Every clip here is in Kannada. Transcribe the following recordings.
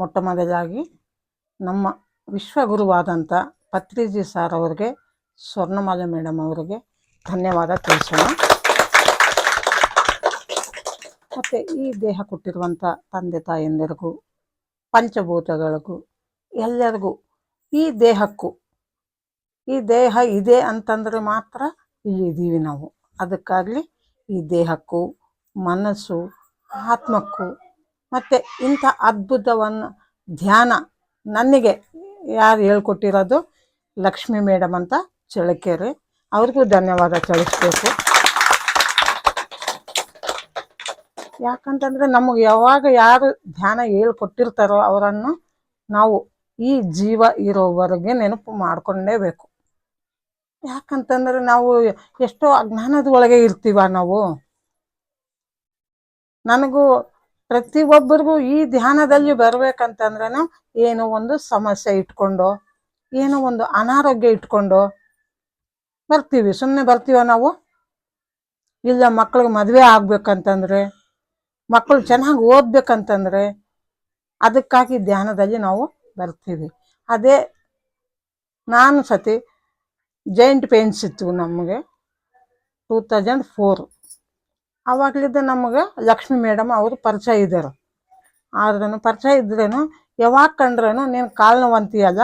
ಮೊಟ್ಟ ಮೊದಲಾಗಿ ನಮ್ಮ ವಿಶ್ವಗುರುವಾದಂಥ ಪತ್ರಿಜಿ ಸರ್ ಅವರಿಗೆ, ಸ್ವರ್ಣಮಾಲೆ ಮೇಡಮ್ ಅವರಿಗೆ ಧನ್ಯವಾದ ತಿಳಿಸೋಣ. ಮತ್ತು ಈ ದೇಹ ಕೊಟ್ಟಿರುವಂಥ ತಂದೆ ತಾಯಂದಿರಿಗೂ, ಪಂಚಭೂತಗಳಿಗೂ, ಎಲ್ಲರಿಗೂ, ಈ ದೇಹಕ್ಕೂ, ಈ ದೇಹ ಇದೆ ಅಂತಂದರೆ ಮಾತ್ರ ಇಲ್ಲಿ ಇದ್ದೀವಿ ನಾವು. ಅದಕ್ಕಾಗಲಿ ಈ ದೇಹಕ್ಕೂ, ಮನಸ್ಸು, ಆತ್ಮಕ್ಕೂ ಮತ್ತು ಇಂಥ ಅದ್ಭುತವನ್ನು ಧ್ಯಾನ ನನಗೆ ಯಾರು ಹೇಳ್ಕೊಟ್ಟಿರೋದು, ಲಕ್ಷ್ಮೀ ಮೇಡಮ್ ಅಂತ ಚಳ್ಳಕೆರೆ, ಅವ್ರಿಗೂ ಧನ್ಯವಾದ ತಿಳಿಸ್ಬೇಕು. ಯಾಕಂತಂದರೆ ನಮಗೆ ಯಾವಾಗ ಯಾರು ಧ್ಯಾನ ಹೇಳ್ಕೊಟ್ಟಿರ್ತಾರೋ ಅವರನ್ನು ನಾವು ಈ ಜೀವ ಇರೋವರೆಗೆ ನೆನಪು ಮಾಡ್ಕೊಂಡೇಬೇಕು. ಯಾಕಂತಂದರೆ ನಾವು ಎಷ್ಟೋ ಅಜ್ಞಾನದ ಒಳಗೆ ಇರ್ತೀವ ನಾವು. ನನಗೂ ಪ್ರತಿಯೊಬ್ಬರಿಗೂ ಈ ಧ್ಯಾನದಲ್ಲಿ ಬರ್ಬೇಕಂತಂದ್ರೆ ಏನೋ ಒಂದು ಸಮಸ್ಯೆ ಇಟ್ಕೊಂಡು, ಏನೋ ಒಂದು ಅನಾರೋಗ್ಯ ಇಟ್ಕೊಂಡು ಬರ್ತೀವಿ. ಸುಮ್ಮನೆ ಬರ್ತೀವ ನಾವು? ಇಲ್ಲ, ಮಕ್ಳಿಗೆ ಮದುವೆ ಆಗ್ಬೇಕಂತಂದ್ರೆ, ಮಕ್ಕಳು ಚೆನ್ನಾಗಿ ಓದ್ಬೇಕಂತಂದ್ರೆ ಅದಕ್ಕಾಗಿ ಧ್ಯಾನದಲ್ಲಿ ನಾವು ಬರ್ತೀವಿ. ಅದೇ ನಾನು ಸತಿ ಜೈಂಟ್ ಪೇನ್ಸ್ ಇತ್ತು ನಮಗೆ 2004. ಆವಾಗಲಿದ್ದ ನಮಗೆ ಲಕ್ಷ್ಮೀ ಮೇಡಮ್ ಅವರು ಪರಿಚಯ ಇದ್ದರು. ಆದ್ರೂ ಪರಿಚಯ ಇದ್ರೇನು ಯಾವಾಗ ಕಂಡ್ರೇನು, ನೀನು ಕಾಲು ನೋವು ಅಂತೀಯಲ್ಲ,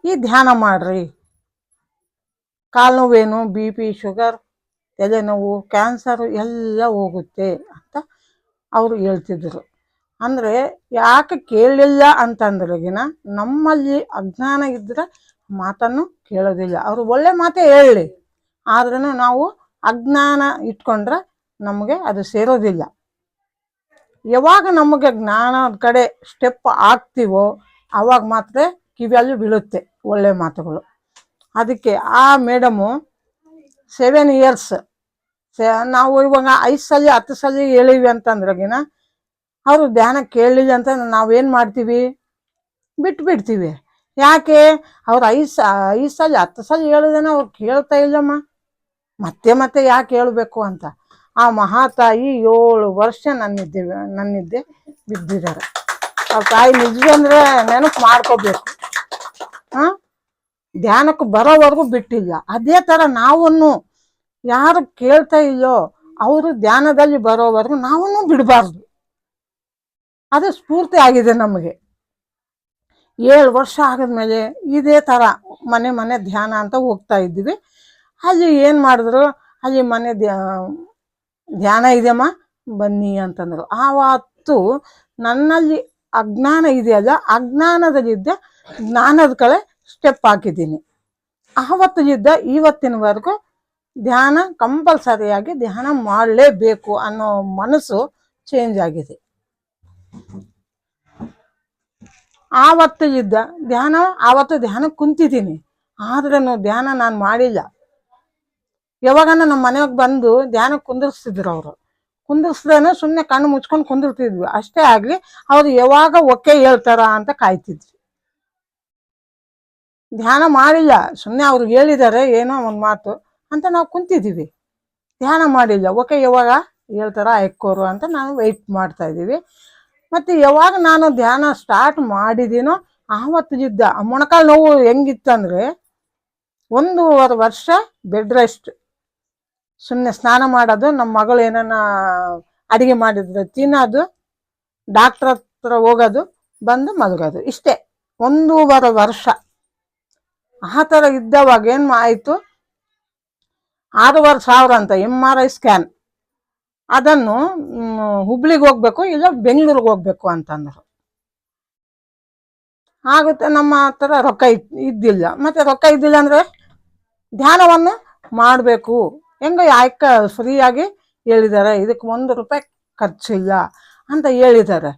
ಈ ಧ್ಯಾನ ಮಾಡ್ರಿ, ಕಾಲು ನೋವೇನು, BP, ಶುಗರ್, ತಲೆನೋವು, ಕ್ಯಾನ್ಸರು ಎಲ್ಲ ಹೋಗುತ್ತೆ ಅಂತ ಅವರು ಹೇಳ್ತಿದ್ರು. ಅಂದರೆ ಯಾಕೆ ಕೇಳಲಿಲ್ಲ ಅಂತಂದ್ರೆಗಿನ ನಮ್ಮಲ್ಲಿ ಅಜ್ಞಾನ ಇದ್ದರೆ ಮಾತನ್ನು ಕೇಳೋದಿಲ್ಲ. ಅವರು ಒಳ್ಳೆ ಮಾತೇ ಹೇಳಲಿ, ಆದ್ರೂ ನಾವು ಅಜ್ಞಾನ ಇಟ್ಕೊಂಡ್ರೆ ನಮಗೆ ಅದು ಸೇರೋದಿಲ್ಲ. ಯಾವಾಗ ನಮಗೆ ಜ್ಞಾನದ ಕಡೆ ಸ್ಟೆಪ್ ಆಗ್ತೀವೋ ಆವಾಗ ಮಾತ್ರ ಕಿವಿಯಲ್ಲಿ ಬೀಳುತ್ತೆ ಒಳ್ಳೆ ಮಾತುಗಳು. ಅದಕ್ಕೆ ಆ ಮೇಡಮು 7 years ನಾವು ಇವಾಗ 5 ಸಲ 10 ಸಲ ಹೇಳಿವಿ ಅಂತಂದ್ರಗಿನ ಅವರು ಧ್ಯಾನ ಕೇಳಲಿಲ್ಲ ಅಂತ ನಾವೇನು ಮಾಡ್ತೀವಿ, ಬಿಟ್ಬಿಡ್ತೀವಿ. ಯಾಕೆ ಅವ್ರು 5 ಸಲ 10 ಸಲ ಹೇಳಿದೇನ ಅವ್ರು ಕೇಳ್ತಾ ಇಲ್ಲಮ್ಮ, ಮತ್ತೆ ಮತ್ತೆ ಯಾಕೆ ಹೇಳಬೇಕು ಅಂತ. ಆ ಮಹಾತಾಯಿ 7 ವರ್ಷ ನನ್ನಿದ್ದೆ ಬಿದ್ದಿದ್ದಾರೆ. ಅವ್ರ ತಾಯಿ ನಿಜ ಅಂದರೆ ನೆನಪು ಮಾಡ್ಕೋಬೇಕು. ಧ್ಯಾನಕ್ಕೆ ಬರೋವರೆಗೂ ಬಿಟ್ಟಿಲ್ಲ. ಅದೇ ಥರ ನಾವನ್ನು ಯಾರು ಕೇಳ್ತಾ ಇಲ್ಲೋ ಅವರು ಧ್ಯಾನದಲ್ಲಿ ಬರೋವರೆಗೂ ನಾವನ್ನು ಬಿಡಬಾರ್ದು. ಅದು ಸ್ಫೂರ್ತಿ ಆಗಿದೆ ನಮಗೆ. 7 ವರ್ಷ ಆಗಿದ್ಮೇಲೆ ಇದೇ ಥರ ಮನೆ ಧ್ಯಾನ ಅಂತ ಹೋಗ್ತಾ ಇದ್ವಿ. ಅಲ್ಲಿ ಏನು ಮಾಡಿದ್ರು, ಅಲ್ಲಿ ಮನೆ ಧ್ಯಾನ ಇದೆಯಮ್ಮ ಬನ್ನಿ ಅಂತಂದರು. ಆವತ್ತು ನನ್ನಲ್ಲಿ ಅಜ್ಞಾನ ಇದೆಯಲ್ಲ, ಅಜ್ಞಾನದಲ್ಲಿದ್ದ ಜ್ಞಾನದ ಕಡೆ ಸ್ಟೆಪ್ ಹಾಕಿದ್ದೀನಿ. ಆವತ್ತಿನಿಂದ ಇವತ್ತಿನವರೆಗೂ ಧ್ಯಾನ ಕಂಪಲ್ಸರಿಯಾಗಿ ಧ್ಯಾನ ಮಾಡಲೇಬೇಕು ಅನ್ನೋ ಮನಸ್ಸು ಚೇಂಜ್ ಆಗಿದೆ. ಆವತ್ತಿನಿಂದ ಆವತ್ತು ಧ್ಯಾನ ಕುಂತಿದ್ದೀನಿ, ಆದ್ರೂ ಧ್ಯಾನ ನಾನು ಮಾಡಿಲ್ಲ. ಯಾವಾಗನ ನಮ್ಮ ಮನೆಗೆ ಬಂದು ಧ್ಯಾನ ಕುಂದಿರ್ಸ್ತಿದ್ರು. ಅವರು ಕುಂದಿರ್ಸ್ದೇನೆ ಸುಮ್ಮನೆ ಕಣ್ಣು ಮುಚ್ಕೊಂಡು ಕುಂದಿರ್ತಿದ್ವಿ. ಅಷ್ಟೇ ಆಗಲಿ, ಅವ್ರು ಯಾವಾಗ ಒಕ್ಕೆ ಹೇಳ್ತಾರ ಅಂತ ಕಾಯ್ತಿದ್ವಿ. ಧ್ಯಾನ ಮಾಡಿಲ್ಲ, ಸುಮ್ಮನೆ ಅವ್ರು ಹೇಳಿದ್ದಾರೆ ಏನೋ ಒಂದು ಮಾತು ಅಂತ ನಾವು ಕುಂತಿದ್ದೀವಿ. ಧ್ಯಾನ ಮಾಡಿಲ್ಲ. ಓಕೆ, ಯಾವಾಗ ಹೇಳ್ತಾರ ಎಕ್ಕೋರು ಅಂತ ನಾವು ವೆಯ್ಟ್ ಮಾಡ್ತಾ ಇದ್ದೀವಿ. ಮತ್ತು ಯಾವಾಗ ನಾನು ಧ್ಯಾನ ಸ್ಟಾರ್ಟ್ ಮಾಡಿದ್ದೀನೋ ಆವತ್ತಿದ್ದ ಮೊಣಕಾಲು ನೋವು ಹೆಂಗಿತ್ತಂದರೆ 1.5 ವರ್ಷ ಬೆಡ್ ರೆಸ್ಟ್. ಸುಮ್ಮನೆ ಸ್ನಾನ ಮಾಡೋದು, ನಮ್ಮ ಮಗಳು ಏನನ್ನ ಅಡುಗೆ ಮಾಡಿದ್ರೆ ತಿನ್ನೋದು, ಡಾಕ್ಟ್ರ್ ಹತ್ರ ಹೋಗೋದು, ಬಂದು ಮಲಗೋದು, ಇಷ್ಟೇ 1.5 ವರ್ಷ. ಆ ಥರ ಇದ್ದವಾಗ ಏನು ಆಯಿತು, 6,500 ಅಂತ MRI ಸ್ಕ್ಯಾನ್. ಅದನ್ನು ಹುಬ್ಳಿಗೆ ಹೋಗ್ಬೇಕು, ಇಲ್ಲ ಬೆಂಗಳೂರಿಗೆ ಹೋಗ್ಬೇಕು ಅಂತಂದರು. ಆಗುತ್ತೆ, ನಮ್ಮ ಹತ್ರ ರೊಕ್ಕ ಇದ್ದಿಲ್ಲ. ಮತ್ತು ರೊಕ್ಕ ಇದ್ದಿಲ್ಲ ಅಂದರೆ ಧ್ಯಾನವನ್ನು ಮಾಡಬೇಕು. ಹೆಂಗೆ ಯಾಕೆ ಫ್ರೀಯಾಗಿ ಹೇಳಿದ್ದಾರೆ, ಇದಕ್ಕೆ 1 ರೂಪಾಯಿ ಖರ್ಚಿಲ್ಲ ಅಂತ ಹೇಳಿದ್ದಾರೆ.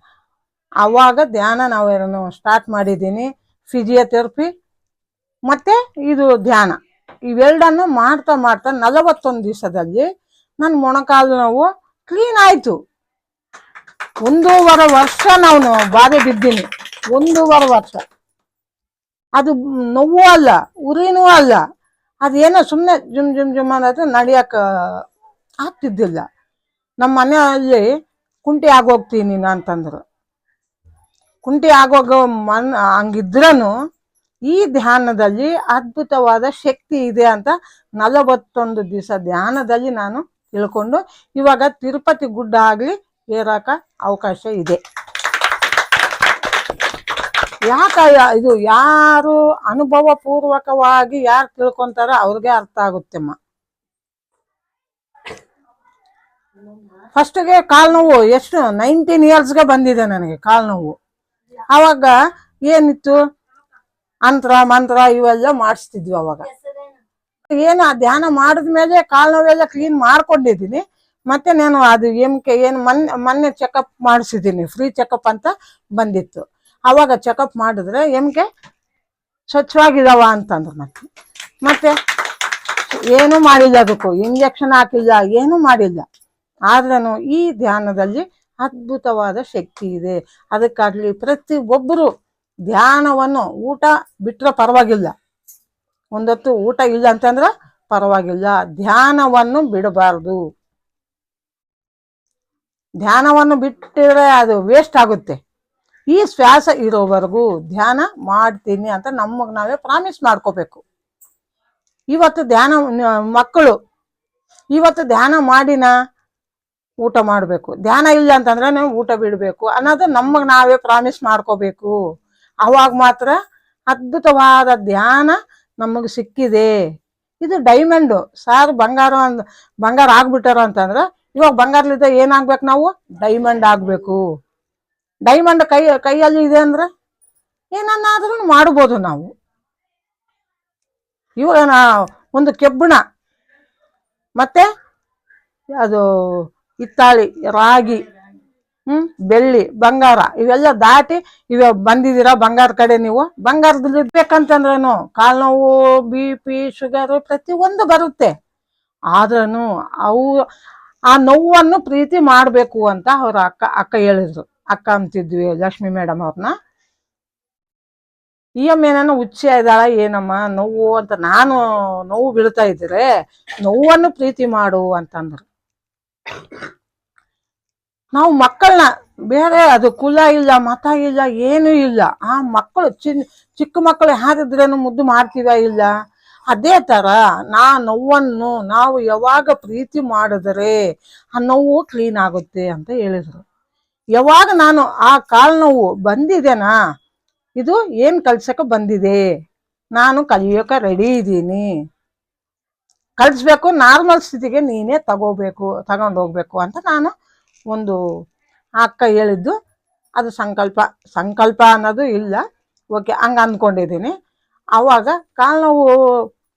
ಆವಾಗ ಧ್ಯಾನ ನಾವೇನು ಸ್ಟಾರ್ಟ್ ಮಾಡಿದ್ದೀನಿ. ಫಿಸಿಯೋಥೆರಪಿ ಮತ್ತು ಇದು ಧ್ಯಾನ ಇವೆರಡನ್ನು ಮಾಡ್ತಾ 41 ದಿವಸದಲ್ಲಿ ನನ್ನ ಮೊಣಕಾಲು ನೋವು ಕ್ಲೀನ್ ಆಯಿತು. 1.5 ವರ್ಷ ನಾನು ಬಾಧೆ ಬಿದ್ದೀನಿ. 1.5 ವರ್ಷ. ಅದು ನೋವು ಅಲ್ಲ, ಉರಿನೂ ಅಲ್ಲ, ಅದೇನೋ ಸುಮ್ಮನೆ ಜುಮ್ ಅನ್ನೋದು, ನಡೆಯೋಕೆ ಆಗ್ತಿದ್ದಿಲ್ಲ. ನಮ್ಮ ಮನೆಯಲ್ಲಿ ಕುಂಟಿ ಆಗೋಗ್ತೀನಿ ಅಂತಂದರು. ಕುಂಟಿ ಆಗೋಗ ಹಂಗಿದ್ರೂ ಈ ಧ್ಯಾನದಲ್ಲಿ ಅದ್ಭುತವಾದ ಶಕ್ತಿ ಇದೆ ಅಂತ 41 ದಿವಸ ಧ್ಯಾನದಲ್ಲಿ ನಾನು ತಿಳ್ಕೊಂಡು ಇವಾಗ ತಿರುಪತಿ ಗುಡ್ಡ ಆಗ್ಲಿ ಏರಾಕ ಅವಕಾಶ ಇದೆ. ಇದು ಯಾರು ಅನುಭವ ಪೂರ್ವಕವಾಗಿ ಯಾರು ತಿಳ್ಕೊಂತಾರ ಅವ್ರಿಗೆ ಅರ್ಥ ಆಗುತ್ತೆಮ್ಮ. ಫಸ್ಟ್ಗೆ ಕಾಲು ನೋವು ಎಷ್ಟು 19 ಇಯರ್ಸ್ಗೆ ಬಂದಿದೆ ನನಗೆ ಕಾಲು ನೋವು. ಆವಾಗ ಏನಿತ್ತು, ಮಂತ್ರ ಇವೆಲ್ಲ ಮಾಡಿಸ್ತಿದ್ವಿ. ಅವಾಗ ಏನು ಆ ಧ್ಯಾನ ಮಾಡಿದ್ಮೇಲೆ ಕಾಲು ನೋವೆಲ್ಲ ಕ್ಲೀನ್ ಮಾಡ್ಕೊಂಡಿದ್ದೀನಿ. ಮತ್ತೆ ನಾನು ಅದು ಏನು ಮೊನ್ನೆ ಚೆಕಪ್ ಮಾಡಿಸಿದ್ದೀನಿ, ಫ್ರೀ ಚೆಕಪ್ ಅಂತ ಬಂದಿತ್ತು. ಅವಾಗ ಚೆಕಪ್ ಮಾಡಿದ್ರೆ ಸ್ವಚ್ಛವಾಗಿದಾವ ಅಂತಂದ್ರು. ಮತ್ತೆ ಏನು ಮಾಡಿಲ್ಲ, ಅದಕ್ಕೂ ಇಂಜೆಕ್ಷನ್ ಹಾಕಿಲ್ಲ, ಏನು ಮಾಡಿಲ್ಲ. ಆದ್ರೂ ಈ ಧ್ಯಾನದಲ್ಲಿ ಅದ್ಭುತವಾದ ಶಕ್ತಿ ಇದೆ. ಅದಕ್ಕಾಗ್ಲಿ ಪ್ರತಿ ಒಬ್ಬರು ಧ್ಯಾನವನ್ನು, ಊಟ ಬಿಟ್ರೆ ಪರವಾಗಿಲ್ಲ, ಒಂದೊತ್ತು ಊಟ ಇಲ್ಲ ಅಂತಂದ್ರೆ ಪರವಾಗಿಲ್ಲ, ಧ್ಯಾನವನ್ನು ಬಿಡಬಾರ್ದು. ಧ್ಯಾನವನ್ನು ಬಿಟ್ಟಿದ್ರೆ ಅದು ವೇಸ್ಟ್ ಆಗುತ್ತೆ. ಈ ಶ್ವಾಸ ಇರೋವರೆಗೂ ಧ್ಯಾನ ಮಾಡ್ತೀನಿ ಅಂತ ನಮಗೆ ನಾವೇ ಪ್ರಾಮಿಸ್ ಮಾಡ್ಕೋಬೇಕು. ಇವತ್ತು ಮಕ್ಕಳು ಇವತ್ತು ಧ್ಯಾನ ಮಾಡಿನ ಊಟ ಮಾಡಬೇಕು, ಧ್ಯಾನ ಇಲ್ಲ ಅಂತಂದ್ರೆ ನಾವು ಊಟ ಬಿಡಬೇಕು ಅನ್ನೋದು ನಮಗೆ ನಾವೇ ಪ್ರಾಮಿಸ್ ಮಾಡ್ಕೋಬೇಕು. ಅವಾಗ ಮಾತ್ರ ಅದ್ಭುತವಾದ ಧ್ಯಾನ ನಮಗೆ ಸಿಕ್ಕಿದೆ. ಇದು ಡೈಮಂಡು ಸಾರ್. ಬಂಗಾರ ಆಗ್ಬಿಟ್ಟಾರ ಅಂತಂದ್ರೆ ಇವಾಗ ಬಂಗಾರಲಿದ್ದ ಏನಾಗ್ಬೇಕು, ನಾವು ಡೈಮಂಡ್ ಆಗ್ಬೇಕು. ಡೈಮಂಡ್ ಕೈಯಲ್ಲಿ ಇದೆ ಅಂದ್ರೆ ಏನನ್ನಾದ್ರೂ ಮಾಡ್ಬೋದು ನಾವು. ಇವಾಗ ಒಂದು ಕೆಬ್ಬಣ ಮತ್ತೆ ಅದು ಹಿತ್ತಾಳಿ, ರಾಗಿ, ಬೆಳ್ಳಿ, ಬಂಗಾರ ಇವೆಲ್ಲ ದಾಟಿ ಬಂದಿದ್ದೀರಾ ಬಂಗಾರ ಕಡೆ. ನೀವು ಬಂಗಾರದಲ್ಲಿ ಇರ್ಬೇಕಂತಂದ್ರೇನು ಕಾಲು ನೋವು, BP, ಶುಗರು ಪ್ರತಿಯೊಂದು ಬರುತ್ತೆ. ಆದ್ರೂ ಆ ನೋವನ್ನು ಪ್ರೀತಿ ಮಾಡಬೇಕು ಅಂತ ಅವ್ರ ಅಕ್ಕ ಹೇಳಿದ್ರು. ಅಕ್ಕ ಅಂತಿದ್ವಿ ಲಕ್ಷ್ಮಿ ಮೇಡಮ್ ಅವ್ರನ್ನ. ಏನಾನ ಹುಚ್ಚಿ ಇದ್ದಾಳ ಏನಮ್ಮ ನೋವು ಅಂತ. ನಾನು ನೋವು ಬೀಳ್ತಾ ಇದ್ರೆ ನೋವನ್ನು ಪ್ರೀತಿ ಮಾಡು ಅಂತಂದ್ರು. ನಾವು ಮಕ್ಕಳನ್ನ ಬೇರೆ ಅದು ಕುಲ ಇಲ್ಲ, ಮತ ಇಲ್ಲ, ಏನೂ ಇಲ್ಲ. ಆ ಮಕ್ಕಳು ಚಿಕ್ಕ ಮಕ್ಕಳು ಯಾರಿದ್ರೇನು ಮುದ್ದು ಮಾಡ್ತೀವ ಇಲ್ಲ. ಅದೇ ತರ ನೋವನ್ನು ನಾವು ಯಾವಾಗ ಪ್ರೀತಿ ಮಾಡಿದರೆ ಆ ನೋವು ಕ್ಲೀನ್ ಆಗುತ್ತೆ ಅಂತ ಹೇಳಿದ್ರು. ಯಾವಾಗ ನಾನು ಆ ಕಾಲು ನೋವು ಬಂದಿದೆನಾ, ಇದು ಏನ್ ಕಲ್ಸಕ್ಕೆ ಬಂದಿದೆ, ನಾನು ಕಲಿಯೋಕೆ ರೆಡಿ ಇದ್ದೀನಿ, ಕಲಿಸ್ಬೇಕು, ನಾರ್ಮಲ್ ಸ್ಥಿತಿಗೆ ನೀನೇ ತಗೊಂಡೋಗ್ಬೇಕು ಅಂತ ನಾನು ಒಂದು ಅಕ್ಕ ಹೇಳಿದ್ದು. ಅದು ಸಂಕಲ್ಪ ಅನ್ನೋದು ಇಲ್ಲ, ಓಕೆ ಹಂಗೆ ಅಂದ್ಕೊಂಡಿದ್ದೀನಿ. ಆವಾಗ ಕಾಲು ನೋವು,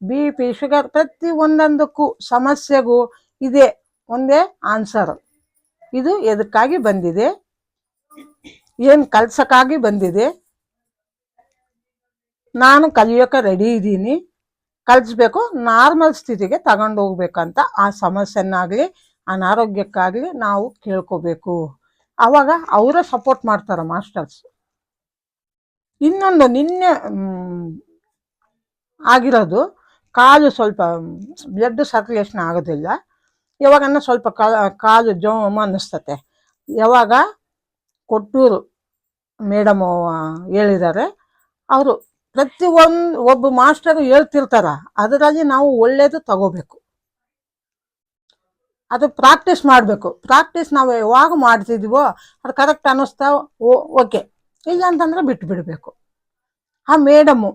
BP, ಶುಗರ್ ಪ್ರತಿ ಒಂದೊಂದಕ್ಕೂ ಸಮಸ್ಯೆಗೂ ಇದೆ ಒಂದೇ ಆನ್ಸರ್. ಇದು ಎದಕ್ಕಾಗಿ ಬಂದಿದೆ, ಏನು ಕಲ್ಸಕ್ಕಾಗಿ ಬಂದಿದೆ, ನಾನು ಕಲಿಯೋಕೆ ರೆಡಿ ಇದ್ದೀನಿ, ಕಲಿಸ್ಬೇಕು, ನಾರ್ಮಲ್ ಸ್ಥಿತಿಗೆ ತಗೊಂಡೋಗ್ಬೇಕಂತ ಆ ಸಮಸ್ಯೆನಾಗಲಿ ಅನಾರೋಗ್ಯಕ್ಕಾಗಲಿ ನಾವು ಕೇಳ್ಕೋಬೇಕು. ಆವಾಗ ಅವರೇ ಸಪೋರ್ಟ್ ಮಾಡ್ತಾರೆ ಮಾಸ್ಟರ್ಸ್. ಇನ್ನೊಂದು ನಿನ್ನೆ ಆಗಿರೋದು, ಕಾಲು ಸ್ವಲ್ಪ ಬ್ಲಡ್ ಸರ್ಕ್ಯುಲೇಷನ್ ಆಗೋದಿಲ್ಲ. ಯಾವಾಗನ್ನ ಸ್ವಲ್ಪ ಕಾಲು ಜೋಮ್ ಅನ್ನಿಸ್ತತೆ. ಯಾವಾಗ ಕೊಟ್ಟೂರು ಮೇಡಮ್ ಹೇಳಿದ್ದಾರೆ, ಅವರು ಒಬ್ಬ ಮಾಸ್ಟರ್ ಹೇಳ್ತಿರ್ತಾರ, ಅದರಲ್ಲಿ ನಾವು ಒಳ್ಳೇದು ತಗೋಬೇಕು. ಅದು ಪ್ರಾಕ್ಟೀಸ್ ಮಾಡಬೇಕು. ಪ್ರಾಕ್ಟೀಸ್ ನಾವು ಯಾವಾಗ ಮಾಡ್ತಿದ್ವೋ ಅದು ಕರೆಕ್ಟ್ ಅನ್ನಿಸ್ತಾ ಓಕೆ, ಇಲ್ಲ ಅಂತಂದ್ರೆ ಬಿಟ್ಟು ಬಿಡಬೇಕು. ಆ ಮೇಡಮು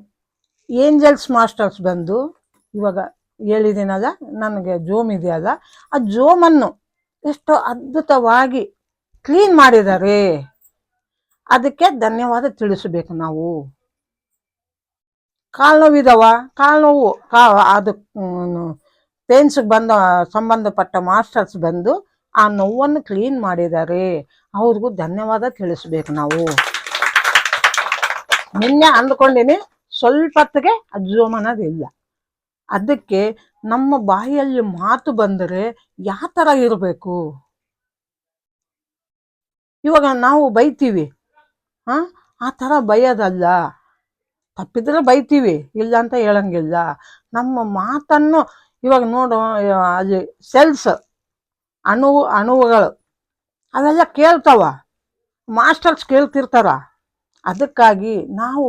ಏಂಜಲ್ಸ್ ಮಾಸ್ಟರ್ಸ್ ಬಂದು ಇವಾಗ ಹೇಳಿದ್ದೀನಲ್ಲ, ನನಗೆ ಜೋಮ್ ಇದೆಯಲ್ಲ, ಆ ಜೋಮನ್ನು ಎಷ್ಟು ಅದ್ಭುತವಾಗಿ ಕ್ಲೀನ್ ಮಾಡಿದ್ದಾರೆ. ಅದಕ್ಕೆ ಧನ್ಯವಾದ ತಿಳಿಸಬೇಕು ನಾವು. ಕಾಲು ನೋವಿದಾವ, ಕಾಲು ನೋವು ಅದು ಪೇನ್ಸ್ಗೆ ಸಂಬಂಧಪಟ್ಟ ಮಾಸ್ಟರ್ಸ್ ಬಂದು ಆ ನೋವನ್ನು ಕ್ಲೀನ್ ಮಾಡಿದ್ದಾರೆ, ಅವ್ರಿಗೂ ಧನ್ಯವಾದ ತಿಳಿಸ್ಬೇಕು ನಾವು. ನಿನ್ನೆ ಅಂದ್ಕೊಂಡಿನಿ, ಸ್ವಲ್ಪ ಹೊತ್ತಿಗೆ ಜೋಮ್ ಅನ್ನೋದಿಲ್ಲ. ಅದಕ್ಕೆ ನಮ್ಮ ಬಾಯಲ್ಲಿ ಮಾತು ಬಂದರೆ ಯಾವ ಥರ ಇರಬೇಕು. ಇವಾಗ ನಾವು ಬೈತೀವಿ, ಆ ಥರ ಬೈಯೋದಲ್ಲ. ತಪ್ಪಿದ್ರೆ ಬೈತೀವಿ, ಇಲ್ಲ ಅಂತ ಹೇಳಂಗಿಲ್ಲ. ನಮ್ಮ ಮಾತನ್ನು ಇವಾಗ ನೋಡು, ಅಲ್ಲಿ ಸೆಲ್ಸ್ ಅಣುಗಳು ಅವೆಲ್ಲ ಕೇಳ್ತಾವ, ಮಾಸ್ಟರ್ಸ್ ಕೇಳ್ತಿರ್ತಾರ. ಅದಕ್ಕಾಗಿ ನಾವು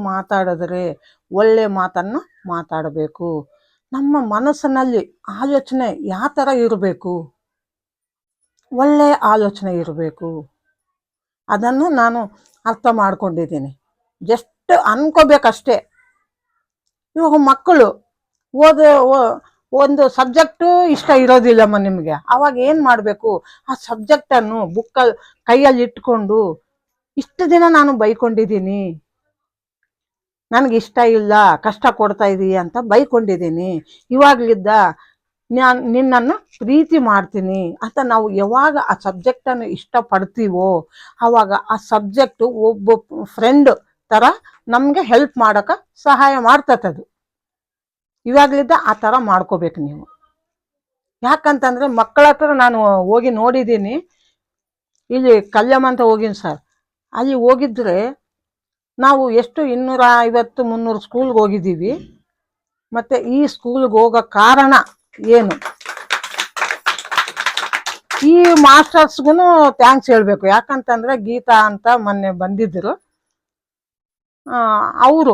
ಮಾತಾಡಿದ್ರೆ ಒಳ್ಳೆ ಮಾತನ್ನು ಮಾತಾಡಬೇಕು. ನಮ್ಮ ಮನಸ್ಸಿನಲ್ಲಿ ಆಲೋಚನೆ ಯಾವ ಥರ ಇರಬೇಕು, ಒಳ್ಳೆಯ ಆಲೋಚನೆ ಇರಬೇಕು. ಅದನ್ನು ನಾನು ಅರ್ಥ ಮಾಡ್ಕೊಂಡಿದ್ದೀನಿ. ಜಸ್ಟ್ ಅನ್ಕೋಬೇಕಷ್ಟೇ. ಇವಾಗ ಮಕ್ಕಳು ಒಂದು ಸಬ್ಜೆಕ್ಟು ಇಷ್ಟ ಇರೋದಿಲ್ಲಮ್ಮ ನಿಮಗೆ, ಅವಾಗ ಏನು ಮಾಡಬೇಕು, ಆ ಸಬ್ಜೆಕ್ಟನ್ನು ಕೈಯಲ್ಲಿ ಇಟ್ಕೊಂಡು ಇಷ್ಟು ದಿನ ನಾನು ಬೈಕೊಂಡಿದ್ದೀನಿ, ನನಗಿಷ್ಟ ಇಲ್ಲ, ಕಷ್ಟ ಕೊಡ್ತಾ ಇದೀಯ ಅಂತ ಬೈಕೊಂಡಿದ್ದೀನಿ, ಇವಾಗಲಿದ್ದ ನಿನ್ನನ್ನು ಪ್ರೀತಿ ಮಾಡ್ತೀನಿ ಅಂತ ನಾವು ಯಾವಾಗ ಆ ಸಬ್ಜೆಕ್ಟನ್ನು ಇಷ್ಟಪಡ್ತೀವೋ ಆವಾಗ ಆ ಸಬ್ಜೆಕ್ಟು ಒಬ್ಬ ಫ್ರೆಂಡ್ ಥರ ನಮಗೆ ಹೆಲ್ಪ್ ಮಾಡೋಕೆ ಸಹಾಯ ಮಾಡ್ತತದು. ಇವಾಗಲಿದ್ದ ಆ ಥರ ಮಾಡ್ಕೋಬೇಕು ನೀವು. ಯಾಕಂತಂದರೆ ಮಕ್ಕಳ ಹತ್ರ ನಾನು ಹೋಗಿ ನೋಡಿದ್ದೀನಿ. ಇಲ್ಲಿ ಕಲ್ಯಾಣ ಅಂತ ಹೋಗಿನಿ ಸರ್. ಅಲ್ಲಿ ಹೋಗಿದ್ರೆ ನಾವು ಎಷ್ಟು 250-300 ಸ್ಕೂಲ್ಗೆ ಹೋಗಿದ್ದೀವಿ. ಮತ್ತು ಈ ಸ್ಕೂಲ್ಗೆ ಹೋಗೋ ಕಾರಣ ಏನು, ಈ ಮಾಸ್ಟರ್ಸ್ಗೂ ಥ್ಯಾಂಕ್ಸ್ ಹೇಳಬೇಕು. ಯಾಕಂತಂದರೆ ಗೀತಾ ಅಂತ ಮೊನ್ನೆ ಬಂದಿದ್ದರು. ಅವರು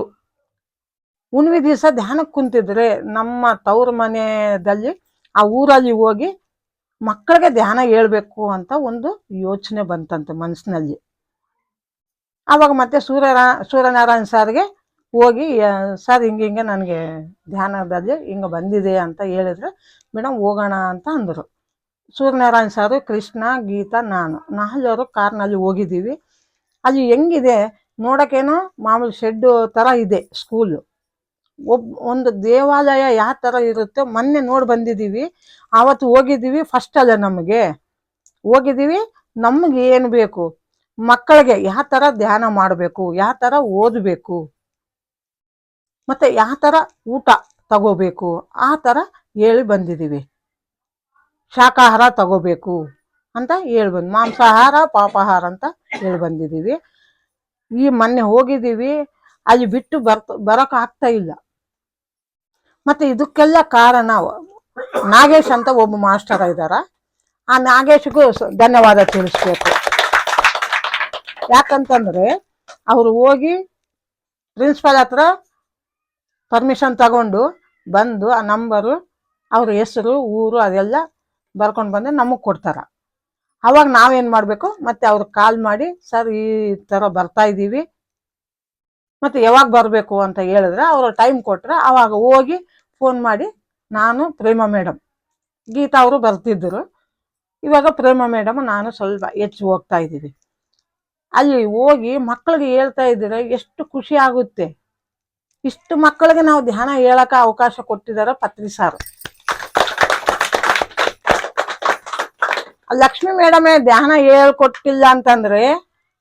ಹುಣ್ಣಿಮೆ ದಿವಸ ಧ್ಯಾನಕ್ಕೆ ಕುಂತಿದ್ರೆ ನಮ್ಮ ತವ್ರ ಮನೆಯಲ್ಲಿ ಆ ಊರಲ್ಲಿ ಹೋಗಿ ಮಕ್ಕಳಿಗೆ ಧ್ಯಾನ ಹೇಳ್ಬೇಕು ಅಂತ ಒಂದು ಯೋಚನೆ ಬಂತಂತೆ ಮನಸ್ಸಿನಲ್ಲಿ. ಆವಾಗ ಮತ್ತೆ ಸೂರ್ಯನಾರಾಯಣ ಸರ್ಗೆ ಹೋಗಿ, ಸರ್ ಹಿಂಗೆ ನನಗೆ ಧ್ಯಾನದಲ್ಲಿ ಹಿಂಗೆ ಬಂದಿದೆ ಅಂತ ಹೇಳಿದ್ರೆ, ಮೇಡಮ್ ಹೋಗೋಣ ಅಂತ ಅಂದರು. ಸೂರ್ಯನಾರಾಯಣ ಸಾರು, ಕೃಷ್ಣ, ಗೀತಾ, ನಾನು 4 ಕಾರ್ನಲ್ಲಿ ಹೋಗಿದ್ದೀವಿ. ಅಲ್ಲಿ ಹೆಂಗಿದೆ ನೋಡೋಕ್ಕೇನೋ ಮಾಮೂಲಿ ಶೆಡ್ಡು ಥರ ಇದೆ ಸ್ಕೂಲು. ಒಂದು ದೇವಾಲಯ ಯಾವ ಥರ ಇರುತ್ತೆ ಮೊನ್ನೆ ನೋಡಿ ಬಂದಿದ್ದೀವಿ. ಆವತ್ತು ಹೋಗಿದ್ದೀವಿ, ಫಸ್ಟ್ ಅಲ್ಲ ನಮಗೆ ಹೋಗಿದ್ದೀವಿ. ನಮಗೆ ಏನು ಬೇಕು, ಮಕ್ಕಳಿಗೆ ಯಾವ ಥರ ಧ್ಯಾನ ಮಾಡಬೇಕು, ಯಾವ ಥರ ಓದಬೇಕು, ಮತ್ತು ಯಾವ ಥರ ಊಟ ತಗೋಬೇಕು ಆ ಥರ ಹೇಳಿ ಬಂದಿದ್ದೀವಿ. ಶಾಕಾಹಾರ ತಗೋಬೇಕು ಅಂತ ಹೇಳ್ಬಂದು, ಮಾಂಸಾಹಾರ ಪಾಪಾಹಾರ ಅಂತ ಹೇಳಿ ಬಂದಿದ್ದೀವಿ. ಈ ಮೊನ್ನೆ ಹೋಗಿದ್ದೀವಿ, ಅಲ್ಲಿ ಬಿಟ್ಟು ಬರೋಕ್ಕಾಗ್ತಾ ಇಲ್ಲ. ಮತ್ತು ಇದಕ್ಕೆಲ್ಲ ಕಾರಣ ನಾಗೇಶ್ ಅಂತ ಒಬ್ಬ ಮಾಸ್ಟರ್ ಇದ್ದಾರೆ. ಆ ನಾಗೇಶ್ಗೂ ಧನ್ಯವಾದ ತಿಳಿಸ್ಬೇಕು. ಯಾಕಂತಂದರೆ ಅವರು ಹೋಗಿ ಪ್ರಿನ್ಸಿಪಾಲ್ ಹತ್ರ ಪರ್ಮಿಷನ್ ತಗೊಂಡು ಬಂದು ಆ ನಂಬರು, ಅವ್ರ ಹೆಸರು, ಊರು ಅದೆಲ್ಲ ಬರ್ಕೊಂಡು ಬಂದು ನಮಗೆ ಕೊಡ್ತಾರೆ. ಅವಾಗ ನಾವೇನು ಮಾಡಬೇಕು, ಮತ್ತು ಅವ್ರಿಗೆ ಕಾಲ್ ಮಾಡಿ, ಸರ್ ಈ ಥರ ಬರ್ತಾ ಇದ್ದೀವಿ, ಮತ್ತು ಯಾವಾಗ ಬರಬೇಕು ಅಂತ ಹೇಳಿದ್ರೆ ಅವರು ಟೈಮ್ ಕೊಟ್ಟರೆ ಆವಾಗ ಹೋಗಿ ಫೋನ್ ಮಾಡಿ, ನಾನು ಪ್ರೇಮ ಮೇಡಮ್, ಗೀತಾ ಅವರು ಬರ್ತಿದ್ದರು, ಇವಾಗ ಪ್ರೇಮ ಮೇಡಮ್ ನಾನು ಸ್ವಲ್ಪ ಹೆಚ್ಚು ಹೋಗ್ತಾ ಇದ್ದೀವಿ. ಅಲ್ಲಿ ಹೋಗಿ ಮಕ್ಕಳಿಗೆ ಹೇಳ್ತಾ ಇದ್ದರೆ ಎಷ್ಟು ಖುಷಿ ಆಗುತ್ತೆ. ಇಷ್ಟು ಮಕ್ಕಳಿಗೆ ನಾವು ಧ್ಯಾನ ಹೇಳೋಕೆ ಅವಕಾಶ ಕೊಟ್ಟಿದ್ದಾರೆ ಪತ್ರಿ ಸಾರು. ಲಕ್ಷ್ಮೀ ಮೇಡಮೇ ಧ್ಯಾನ ಹೇಳ್ಕೊಟ್ಟಿಲ್ಲ ಅಂತಂದರೆ,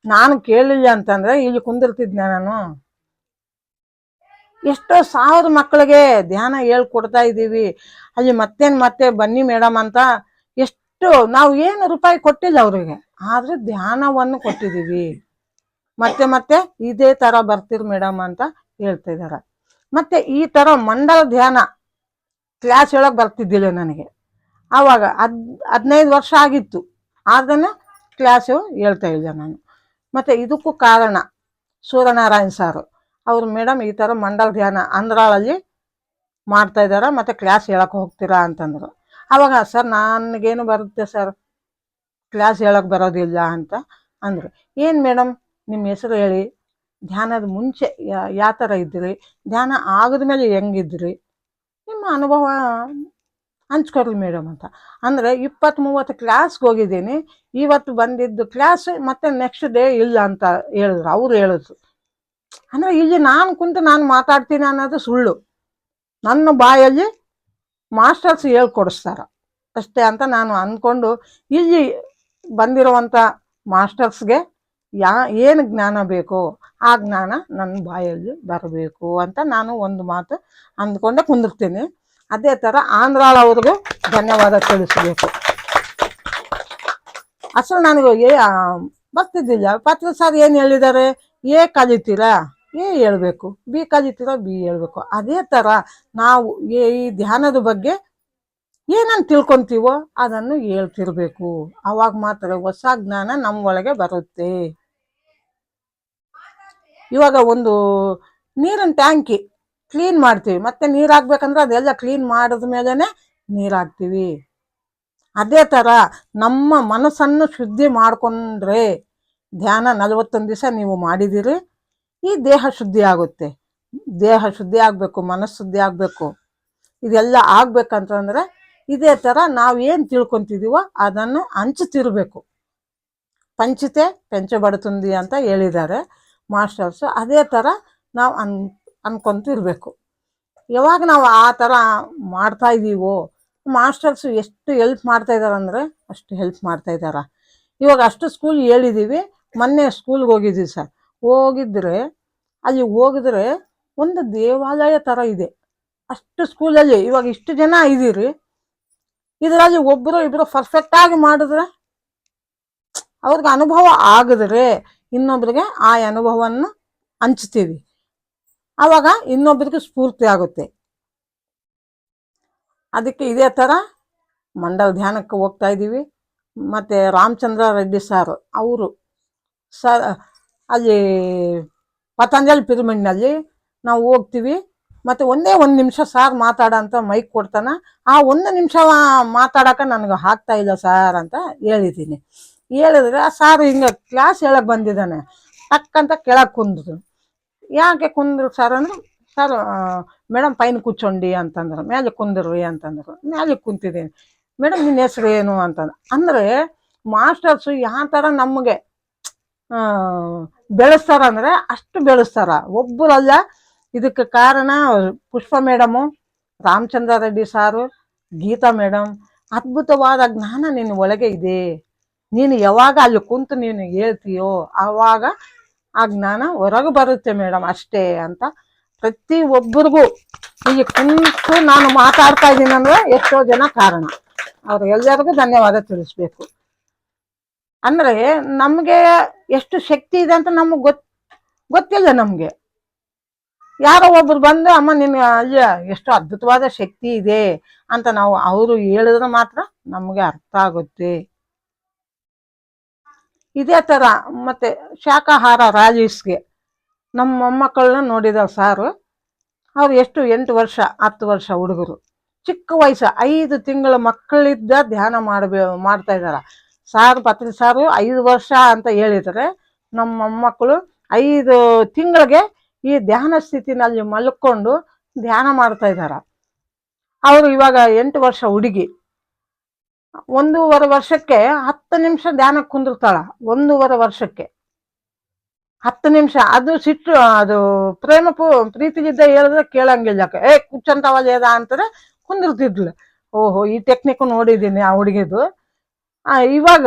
ನಾನು ಕೇಳಿಲ್ಲ ಅಂತಂದರೆ ಇಲ್ಲಿ ಕುಂದಿರ್ತಿದ್ದೆ ನಾನು. ಎಷ್ಟೋ 1000 ಮಕ್ಕಳಿಗೆ ಧ್ಯಾನ ಹೇಳ್ಕೊಡ್ತಾ ಇದ್ದೀವಿ. ಅಲ್ಲಿ ಮತ್ತೆ ಬನ್ನಿ ಮೇಡಮ್ ಅಂತ ಎಷ್ಟು ನಾವು ಏನು ರೂಪಾಯಿ ಕೊಟ್ಟಿಲ್ಲ ಅವರಿಗೆ, ಆದರೂ ಧ್ಯಾನವನ್ನು ಕೊಟ್ಟಿದ್ದೀವಿ. ಮತ್ತೆ ಇದೇ ಥರ ಬರ್ತೀರಿ ಮೇಡಮ್ ಅಂತ ಹೇಳ್ತಾ ಇದ್ದಾರೆ. ಮತ್ತು ಈ ಥರ ಮಂಡಲ ಧ್ಯಾನ ಕ್ಲಾಸ್ ಹೇಳೋಕೆ ಬರ್ತಿದ್ದಿಲ್ಲ ನನಗೆ. ಆವಾಗ 15 ವರ್ಷ ಆಗಿತ್ತು, ಅದನ್ನು ಕ್ಲಾಸು ಹೇಳ್ತಾ ಇಲ್ಲ ನಾನು. ಮತ್ತು ಇದಕ್ಕೂ ಕಾರಣ ಸೂರ್ಯನಾರಾಯಣ ಸಾರು. ಅವರು ಮೇಡಮ್ ಈ ಥರ ಮಂಡಲ ಧ್ಯಾನ ಆಂಧ್ರಲ್ಲಿ ಮಾಡ್ತಾ ಇದ್ದಾರೆ, ಮತ್ತು ಕ್ಲಾಸ್ ಹೇಳೋಕೆ ಹೋಗ್ತೀರಾ ಅಂತಂದರು. ಆವಾಗ ಸರ್ ನನಗೇನು ಬರುತ್ತೆ ಸರ್, ಕ್ಲಾಸ್ ಹೇಳೋಕೆ ಬರೋದಿಲ್ಲ ಅಂತ ಅಂದರು. ಏನು ಮೇಡಮ್ ನಿಮ್ಮ ಹೆಸರು ಹೇಳಿ, ಧ್ಯಾನದ ಮುಂಚೆ ಯಾವ ಥರ ಇದ್ದಿರಿ, ಧ್ಯಾನ ಆಗಿದ್ಮೇಲೆ ಹೆಂಗಿದ್ರಿ, ನಿಮ್ಮ ಅನುಭವ ಹಂಚ್ಕೊಳ್ರಿ ಮೇಡಮ್ ಅಂತ ಅಂದರೆ 20-30 ಕ್ಲಾಸ್ಗೆ ಹೋಗಿದ್ದೀನಿ. ಇವತ್ತು ಬಂದಿದ್ದು ಕ್ಲಾಸ್ ಮತ್ತು ನೆಕ್ಸ್ಟ್ ಡೇ ಇಲ್ಲ ಅಂತ ಹೇಳಿದ್ರು. ಅವ್ರು ಹೇಳಿದ್ರು ಅಂದರೆ ಇಲ್ಲಿ ನಾನು ಕುಂತು ನಾನು ಮಾತಾಡ್ತೀನಿ ಅನ್ನೋದು ಸುಳ್ಳು. ನನ್ನ ಬಾಯಲ್ಲಿ ಮಾಸ್ಟರ್ಸ್ ಹೇಳ್ಕೊಡಿಸ್ತಾರೆ ಅಷ್ಟೇ ಅಂತ ನಾನು ಅಂದ್ಕೊಂಡು, ಇಲ್ಲಿ ಬಂದಿರುವಂಥ ಮಾಸ್ಟರ್ಸ್ಗೆ ಏನು ಜ್ಞಾನ ಬೇಕೋ ಆ ಜ್ಞಾನ ನನ್ನ ಬಾಯಲ್ಲಿ ಬರಬೇಕು ಅಂತ ನಾನು ಒಂದು ಮಾತು ಅಂದ್ಕೊಂಡೆ ಕುಂದಿರ್ತೀನಿ. ಅದೇ ಥರ ಆಂಧ್ರವ್ರಿಗೂ ಧನ್ಯವಾದ ತಿಳಿಸಬೇಕು. ಅಸಲು ನನಗೆ ಬರ್ತಿದ್ದಿಲ್ಲ. ಪತ್ರ ಸರ್ ಏನು ಹೇಳಿದ್ದಾರೆ, ಎ ಕಲಿತೀರಾ ಎ ಹೇಳ್ಬೇಕು, ಬಿ ಕಲಿತೀರಾ ಬಿ ಹೇಳ್ಬೇಕು. ಅದೇ ಥರ ನಾವು ಈ ಧ್ಯಾನದ ಬಗ್ಗೆ ಏನನ್ನು ತಿಳ್ಕೊತೀವೋ ಅದನ್ನು ಹೇಳ್ತಿರ್ಬೇಕು. ಆವಾಗ ಮಾತ್ರ ಹೊಸ ಜ್ಞಾನ ನಮ್ಮ ಒಳಗೆ ಬರುತ್ತೆ. ಇವಾಗ ಒಂದು ನೀರಿನ ಟ್ಯಾಂಕಿ ಕ್ಲೀನ್ ಮಾಡ್ತೀವಿ, ಮತ್ತೆ ನೀರು ಹಾಕ್ಬೇಕಂದ್ರೆ ಅದೆಲ್ಲ ಕ್ಲೀನ್ ಮಾಡಿದ ಮೇಲೇ ನೀರು ಹಾಕ್ತೀವಿ. ಅದೇ ಥರ ನಮ್ಮ ಮನಸ್ಸನ್ನು ಶುದ್ಧಿ ಮಾಡಿಕೊಂಡ್ರೆ, ಧ್ಯಾನ 41 ದಿವಸ ನೀವು ಮಾಡಿದಿರಿ, ಈ ದೇಹ ಶುದ್ಧಿ ಆಗುತ್ತೆ. ದೇಹ ಶುದ್ಧಿ ಆಗಬೇಕು, ಮನಸ್ಸು ಶುದ್ಧಿ ಆಗಬೇಕು. ಇದೆಲ್ಲ ಆಗ್ಬೇಕಂತಂದ್ರೆ ಇದೇ ಥರ ನಾವೇನು ತಿಳ್ಕೊತಿದೀವೋ ಅದನ್ನು ಹಂಚುತ್ತಿರಬೇಕು. ಪಂಚಿತೆ ಪಂಚಬಡುತ್ತುಂದಿ ಅಂತ ಹೇಳಿದ್ದಾರೆ ಮಾಸ್ಟರ್ಸು. ಅದೇ ಥರ ನಾವು ಅನ್ಕೊಂತಿರ್ಬೇಕು. ಯಾವಾಗ ನಾವು ಆ ಥರ ಮಾಡ್ತಾ ಇದ್ದೀವೋ, ಮಾಸ್ಟರ್ಸು ಎಷ್ಟು ಹೆಲ್ಪ್ ಮಾಡ್ತಾ ಇದ್ದಾರೆ ಅಂದರೆ ಅಷ್ಟು ಹೆಲ್ಪ್ ಮಾಡ್ತಾ ಇದ್ದಾರೆ. ಇವಾಗ ಅಷ್ಟು ಸ್ಕೂಲ್ ಹೇಳಿದ್ದೀವಿ. ಮೊನ್ನೆ ಸ್ಕೂಲ್ಗೆ ಹೋಗಿದ್ದೀವಿ ಸರ್. ಹೋಗಿದ್ರೆ ಅಲ್ಲಿ ಹೋಗಿದ್ರೆ ಒಂದು ದೇವಾಲಯ ಥರ ಇದೆ ಅಷ್ಟು ಸ್ಕೂಲಲ್ಲಿ. ಇವಾಗ ಇಷ್ಟು ಜನ ಇದ್ದೀರಿ, ಇದರಲ್ಲಿ ಒಬ್ಬರು ಇಬ್ಬರು ಪರ್ಫೆಕ್ಟಾಗಿ ಮಾಡಿದ್ರೆ, ಅವ್ರಿಗೆ ಅನುಭವ ಆಗಿದ್ರೆ ಇನ್ನೊಬ್ರಿಗೆ ಆ ಅನುಭವವನ್ನು ಹಂಚ್ತೀವಿ. ಆವಾಗ ಇನ್ನೊಬ್ರಿಗೆ ಸ್ಫೂರ್ತಿ ಆಗುತ್ತೆ. ಅದಕ್ಕೆ ಇದೇ ಥರ ಮಂಡಲ ಧ್ಯಾನಕ್ಕೆ ಹೋಗ್ತಾ ಇದ್ದೀವಿ. ಮತ್ತು ರಾಮಚಂದ್ರ ರೆಡ್ಡಿ ಸಾರು ಅವರು ಅಲ್ಲಿ ಪತಂಜಲಿ ಪಿರಮಿಡ್ನಲ್ಲಿ ನಾವು ಹೋಗ್ತೀವಿ. ಮತ್ತು ಒಂದೇ 1 ನಿಮಿಷ ಸಾರ್ ಮಾತಾಡ ಅಂತ ಮೈಕ್ ಕೊಡ್ತಾನ. ಆ 1 ನಿಮಿಷ ಮಾತಾಡೋಕೆ ನನಗೆ ಆಗ್ತಾ ಇಲ್ಲ ಸಾರ್ ಅಂತ ಹೇಳಿದ್ದೀನಿ. ಹೇಳಿದ್ರೆ ಆ ಸಾರು ಹಿಂಗೆ ಕ್ಲಾಸ್ ಹೇಳಕ್ಕೆ ಬಂದಿದ್ದಾನೆ, ಟಕ್ಕಂತ ಕೆಳಗೆ ಕುಂದ್ರು. ಯಾಕೆ ಕುಂದ್ರು ಸರ್ ಅಂದ್ರೆ, ಸರ್ ಮೇಡಮ್ ಪೈನ ಕೂಚೊಂಡಿ ಅಂತಂದ್ರು. ಮೇಲೆ ಕುಂದ್ರಿ ಅಂತಂದ್ರು. ಮೇಲೆ ಕುಂತಿದ್ದೀನಿ. ಮೇಡಮ್ ನಿನ್ನ ಹೆಸ್ರು ಏನು ಅಂತಂದ್ರೆ, ಅಂದರೆ ಮಾಸ್ಟರ್ಸು ಯಾವ ಥರ ನಮಗೆ ಬೆಳೆಸ್ತಾರಂದ್ರೆ ಅಷ್ಟು ಬೆಳೆಸ್ತಾರ. ಒಬ್ಬರಲ್ಲ. ಇದಕ್ಕೆ ಕಾರಣ ಪುಷ್ಪ ಮೇಡಮು, ರಾಮಚಂದ್ರ ರೆಡ್ಡಿ ಸಾರು, ಗೀತಾ ಮೇಡಮ್. ಅದ್ಭುತವಾದ ಜ್ಞಾನ ನಿನ್ನ ಒಳಗೆ ಇದೆ. ನೀನು ಯಾವಾಗ ಅಲ್ಲಿ ಕುಂತು ನೀನು ಹೇಳ್ತೀಯೋ ಆವಾಗ ಆ ಜ್ಞಾನ ಹೊರಗೆ ಬರುತ್ತೆ ಮೇಡಮ್ ಅಷ್ಟೇ ಅಂತ ಪ್ರತಿ ಒಬ್ಬರಿಗೂ ಈಗ ಕುಂತು ನಾನು ಮಾತಾಡ್ತಾ ಇದ್ದೀನಿ ಅಂದರೆ ಎಷ್ಟೋ ಜನ ಕಾರಣ. ಅವ್ರು ಎಲ್ಲರಿಗೂ ಧನ್ಯವಾದ ತಿಳಿಸ್ಬೇಕು. ಅಂದರೆ ನಮಗೆ ಎಷ್ಟು ಶಕ್ತಿ ಇದೆ ಅಂತ ನಮಗೆ ಗೊತ್ತಿಲ್ಲ. ನಮಗೆ ಯಾರೋ ಒಬ್ರು ಬಂದು ಅಮ್ಮ ನಿನ್ನ ಅಯ್ಯ ಎಷ್ಟು ಅದ್ಭುತವಾದ ಶಕ್ತಿ ಇದೆ ಅಂತ ನಾವು ಅವರು ಹೇಳಿದ್ರೆ ಮಾತ್ರ ನಮಗೆ ಅರ್ಥ ಆಗುತ್ತೆ. ಇದೇ ಥರ ಮತ್ತೆ ಶಾಖಾಹಾರ ರಾಜೇಶ್ಗೆ ನಮ್ಮ ಮೊಮ್ಮಕ್ಕಳನ್ನ ನೋಡಿದ ಸಾರು. ಅವ್ರು ಎಷ್ಟು 8 ವರ್ಷ 10 ವರ್ಷ ಹುಡುಗರು, ಚಿಕ್ಕ ವಯಸ್ಸು 5 ತಿಂಗಳ ಮಕ್ಕಳಿದ್ದ ಧ್ಯಾನ ಮಾಡ್ತಾ ಇದ್ದಾರೆ. ಸಾರು ಪತ್ರಿ ಸಾರು 5 ವರ್ಷ ಅಂತ ಹೇಳಿದರೆ, ನಮ್ಮ ಮೊಮ್ಮಕ್ಕಳು 5 ತಿಂಗಳಿಗೆ ಈ ಧ್ಯಾನ ಸ್ಥಿತಿನಲ್ಲಿ ಮಲ್ಕೊಂಡು ಧ್ಯಾನ ಮಾಡ್ತಾ ಇದ್ದಾರೆ. ಅವರು ಇವಾಗ 8 ವರ್ಷ ಹುಡುಗಿ 1.5 ವರ್ಷಕ್ಕೆ 10 ನಿಮಿಷ ಧ್ಯಾನಕ್ಕೆ ಕುಂದಿರ್ತಾಳ. 1.5 ವರ್ಷಕ್ಕೆ 10 ನಿಮಿಷ. ಅದು ಸಿಟ್ಟು, ಅದು ಪ್ರೀತಿಗಿದ್ದ ಹೇಳಿದ್ರೆ ಕೇಳಂಗಿಲ್ಲ. ಕುಚ್ಚಂತವಲ್ಲ ಅಂತಾರೆ, ಕುಂದಿರ್ತಿದ್ಲು. ಓಹೋ, ಈ ಟೆಕ್ನಿಕ್ ನೋಡಿದ್ದೀನಿ ಆ ಹುಡುಗಿದು. ಇವಾಗ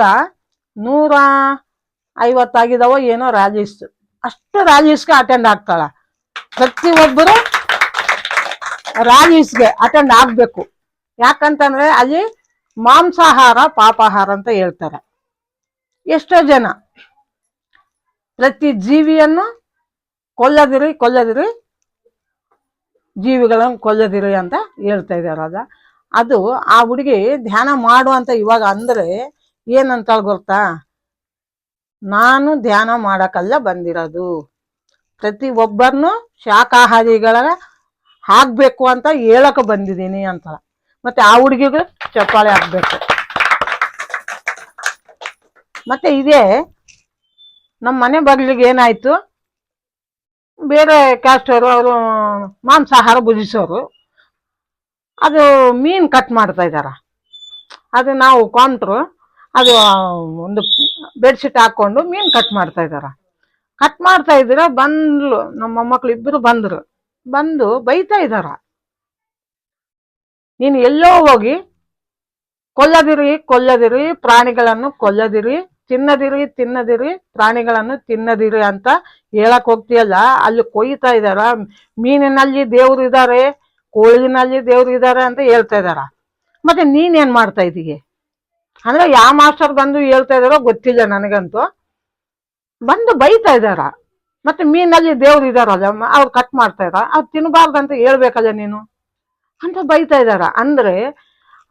150 ಆಗಿದಾವೋ ಏನೋ ರಾಜೇಶ್. ಅಷ್ಟು ರಾಜೇಶ್ಗೆ ಅಟೆಂಡ್ ಆಗ್ತಾಳ. ಪ್ರತಿಯೊಬ್ಬರು ರಾಜೇಶ್ಗೆ ಅಟೆಂಡ್ ಆಗ್ಬೇಕು. ಯಾಕಂತಂದ್ರೆ ಅಲ್ಲಿ ಮಾಂಸಾಹಾರ ಪಾಪಾಹಾರ ಅಂತ ಹೇಳ್ತಾರೆ. ಎಷ್ಟೋ ಜನ ಪ್ರತಿ ಜೀವಿಯನ್ನು ಕೊಲ್ಲದಿರಿ ಜೀವಿಗಳನ್ನು ಕೊಲ್ಲದಿರಿ ಅಂತ ಹೇಳ್ತಾ ಇದ್ದಾರಲ್ಲ. ಅದು ಆ ಹುಡುಗಿ ಧ್ಯಾನ ಮಾಡು ಅಂತ ಇವಾಗ ಅಂದ್ರೆ ಏನಂತ ಗೊತ್ತಾ, ನಾನು ಧ್ಯಾನ ಮಾಡಕ್ಕಲ್ಲ ಬಂದಿರೋದು, ಪ್ರತಿ ಒಬ್ಬರನ್ನು ಶಾಖಾಹಾರಿಗಳ ಆಗ್ಬೇಕು ಅಂತ ಹೇಳಕ್ಕೆ ಬಂದಿದ್ದೀನಿ ಅಂತ. ಮತ್ತೆ ಆ ಹುಡುಗಿಗಳು ಚಪ್ಪಾಳೆ ಹಾಕ್ಬೇಕು. ಮತ್ತೆ ಇದೇ ನಮ್ಮ ಮನೆ ಬಾಗಿಲಿಗೆ ಏನಾಯ್ತು, ಬೇರೆ ಕ್ಯಾಸ್ಟ್ ಅವರು ಮಾಂಸಾಹಾರ ಭುಜಿಸೋರು ಅದು ಮೀನು ಕಟ್ ಮಾಡ್ತಾ ಇದ್ದಾರ. ಅದು ನಾವು ಕೊಂಡ್ರು, ಅದು ಒಂದು ಬೆಡ್ಶೀಟ್ ಹಾಕೊಂಡು ಮೀನು ಕಟ್ ಮಾಡ್ತಾ ಇದ್ದಾರ. ಕಟ್ ಮಾಡ್ತಾ ಇದ್ದೀರ ಬಂದ್ಲು ನಮ್ಮ ಮೊಮ್ಮಕ್ಳು ಇಬ್ಬರು ಬಂದು ಬೈತಾ ಇದ್ದಾರ, ನೀನು ಎಲ್ಲೋ ಹೋಗಿ ಕೊಲ್ಲದಿರಿ ಪ್ರಾಣಿಗಳನ್ನು ಕೊಲ್ಲದಿರಿ, ತಿನ್ನದಿರಿ ಪ್ರಾಣಿಗಳನ್ನು ತಿನ್ನದಿರಿ ಅಂತ ಹೇಳಕ್ ಹೋಗ್ತೀಯಲ್ಲ. ಅಲ್ಲಿ ಕೊಯ್ತಾ ಇದ್ದಾರ. ಮೀನಿನಲ್ಲಿ ದೇವ್ರು ಇದ್ದಾರೆ, ಕೋಳಿನಲ್ಲಿ ದೇವ್ರು ಇದ್ದಾರೆ ಅಂತ ಹೇಳ್ತಾ ಇದ್ದಾರ. ಮತ್ತೆ ನೀನೇನ್ ಮಾಡ್ತಾ ಇದ್ದೀಯ ಅಂದ್ರೆ ಯಾವ ಮಾಸ್ಟರ್ ಬಂದು ಹೇಳ್ತಾ ಇದಾರೋ ಗೊತ್ತಿಲ್ಲ ನನಗಂತೂ. ಬಂದು ಬೈತಾ ಇದ್ದಾರ. ಮತ್ತೆ ಮೀನಲ್ಲಿ ದೇವ್ರು ಇದಾರಲ್ಲ, ಅವ್ರು ಕಟ್ ಮಾಡ್ತಾ ಇದಾರ, ಅವ್ರು ತಿನ್ನಬಾರ್ದಂತ ಹೇಳ್ಬೇಕಲ್ಲ ನೀನು ಅಂತ ಬೈತಾ ಇದ್ದಾರ. ಅಂದ್ರೆ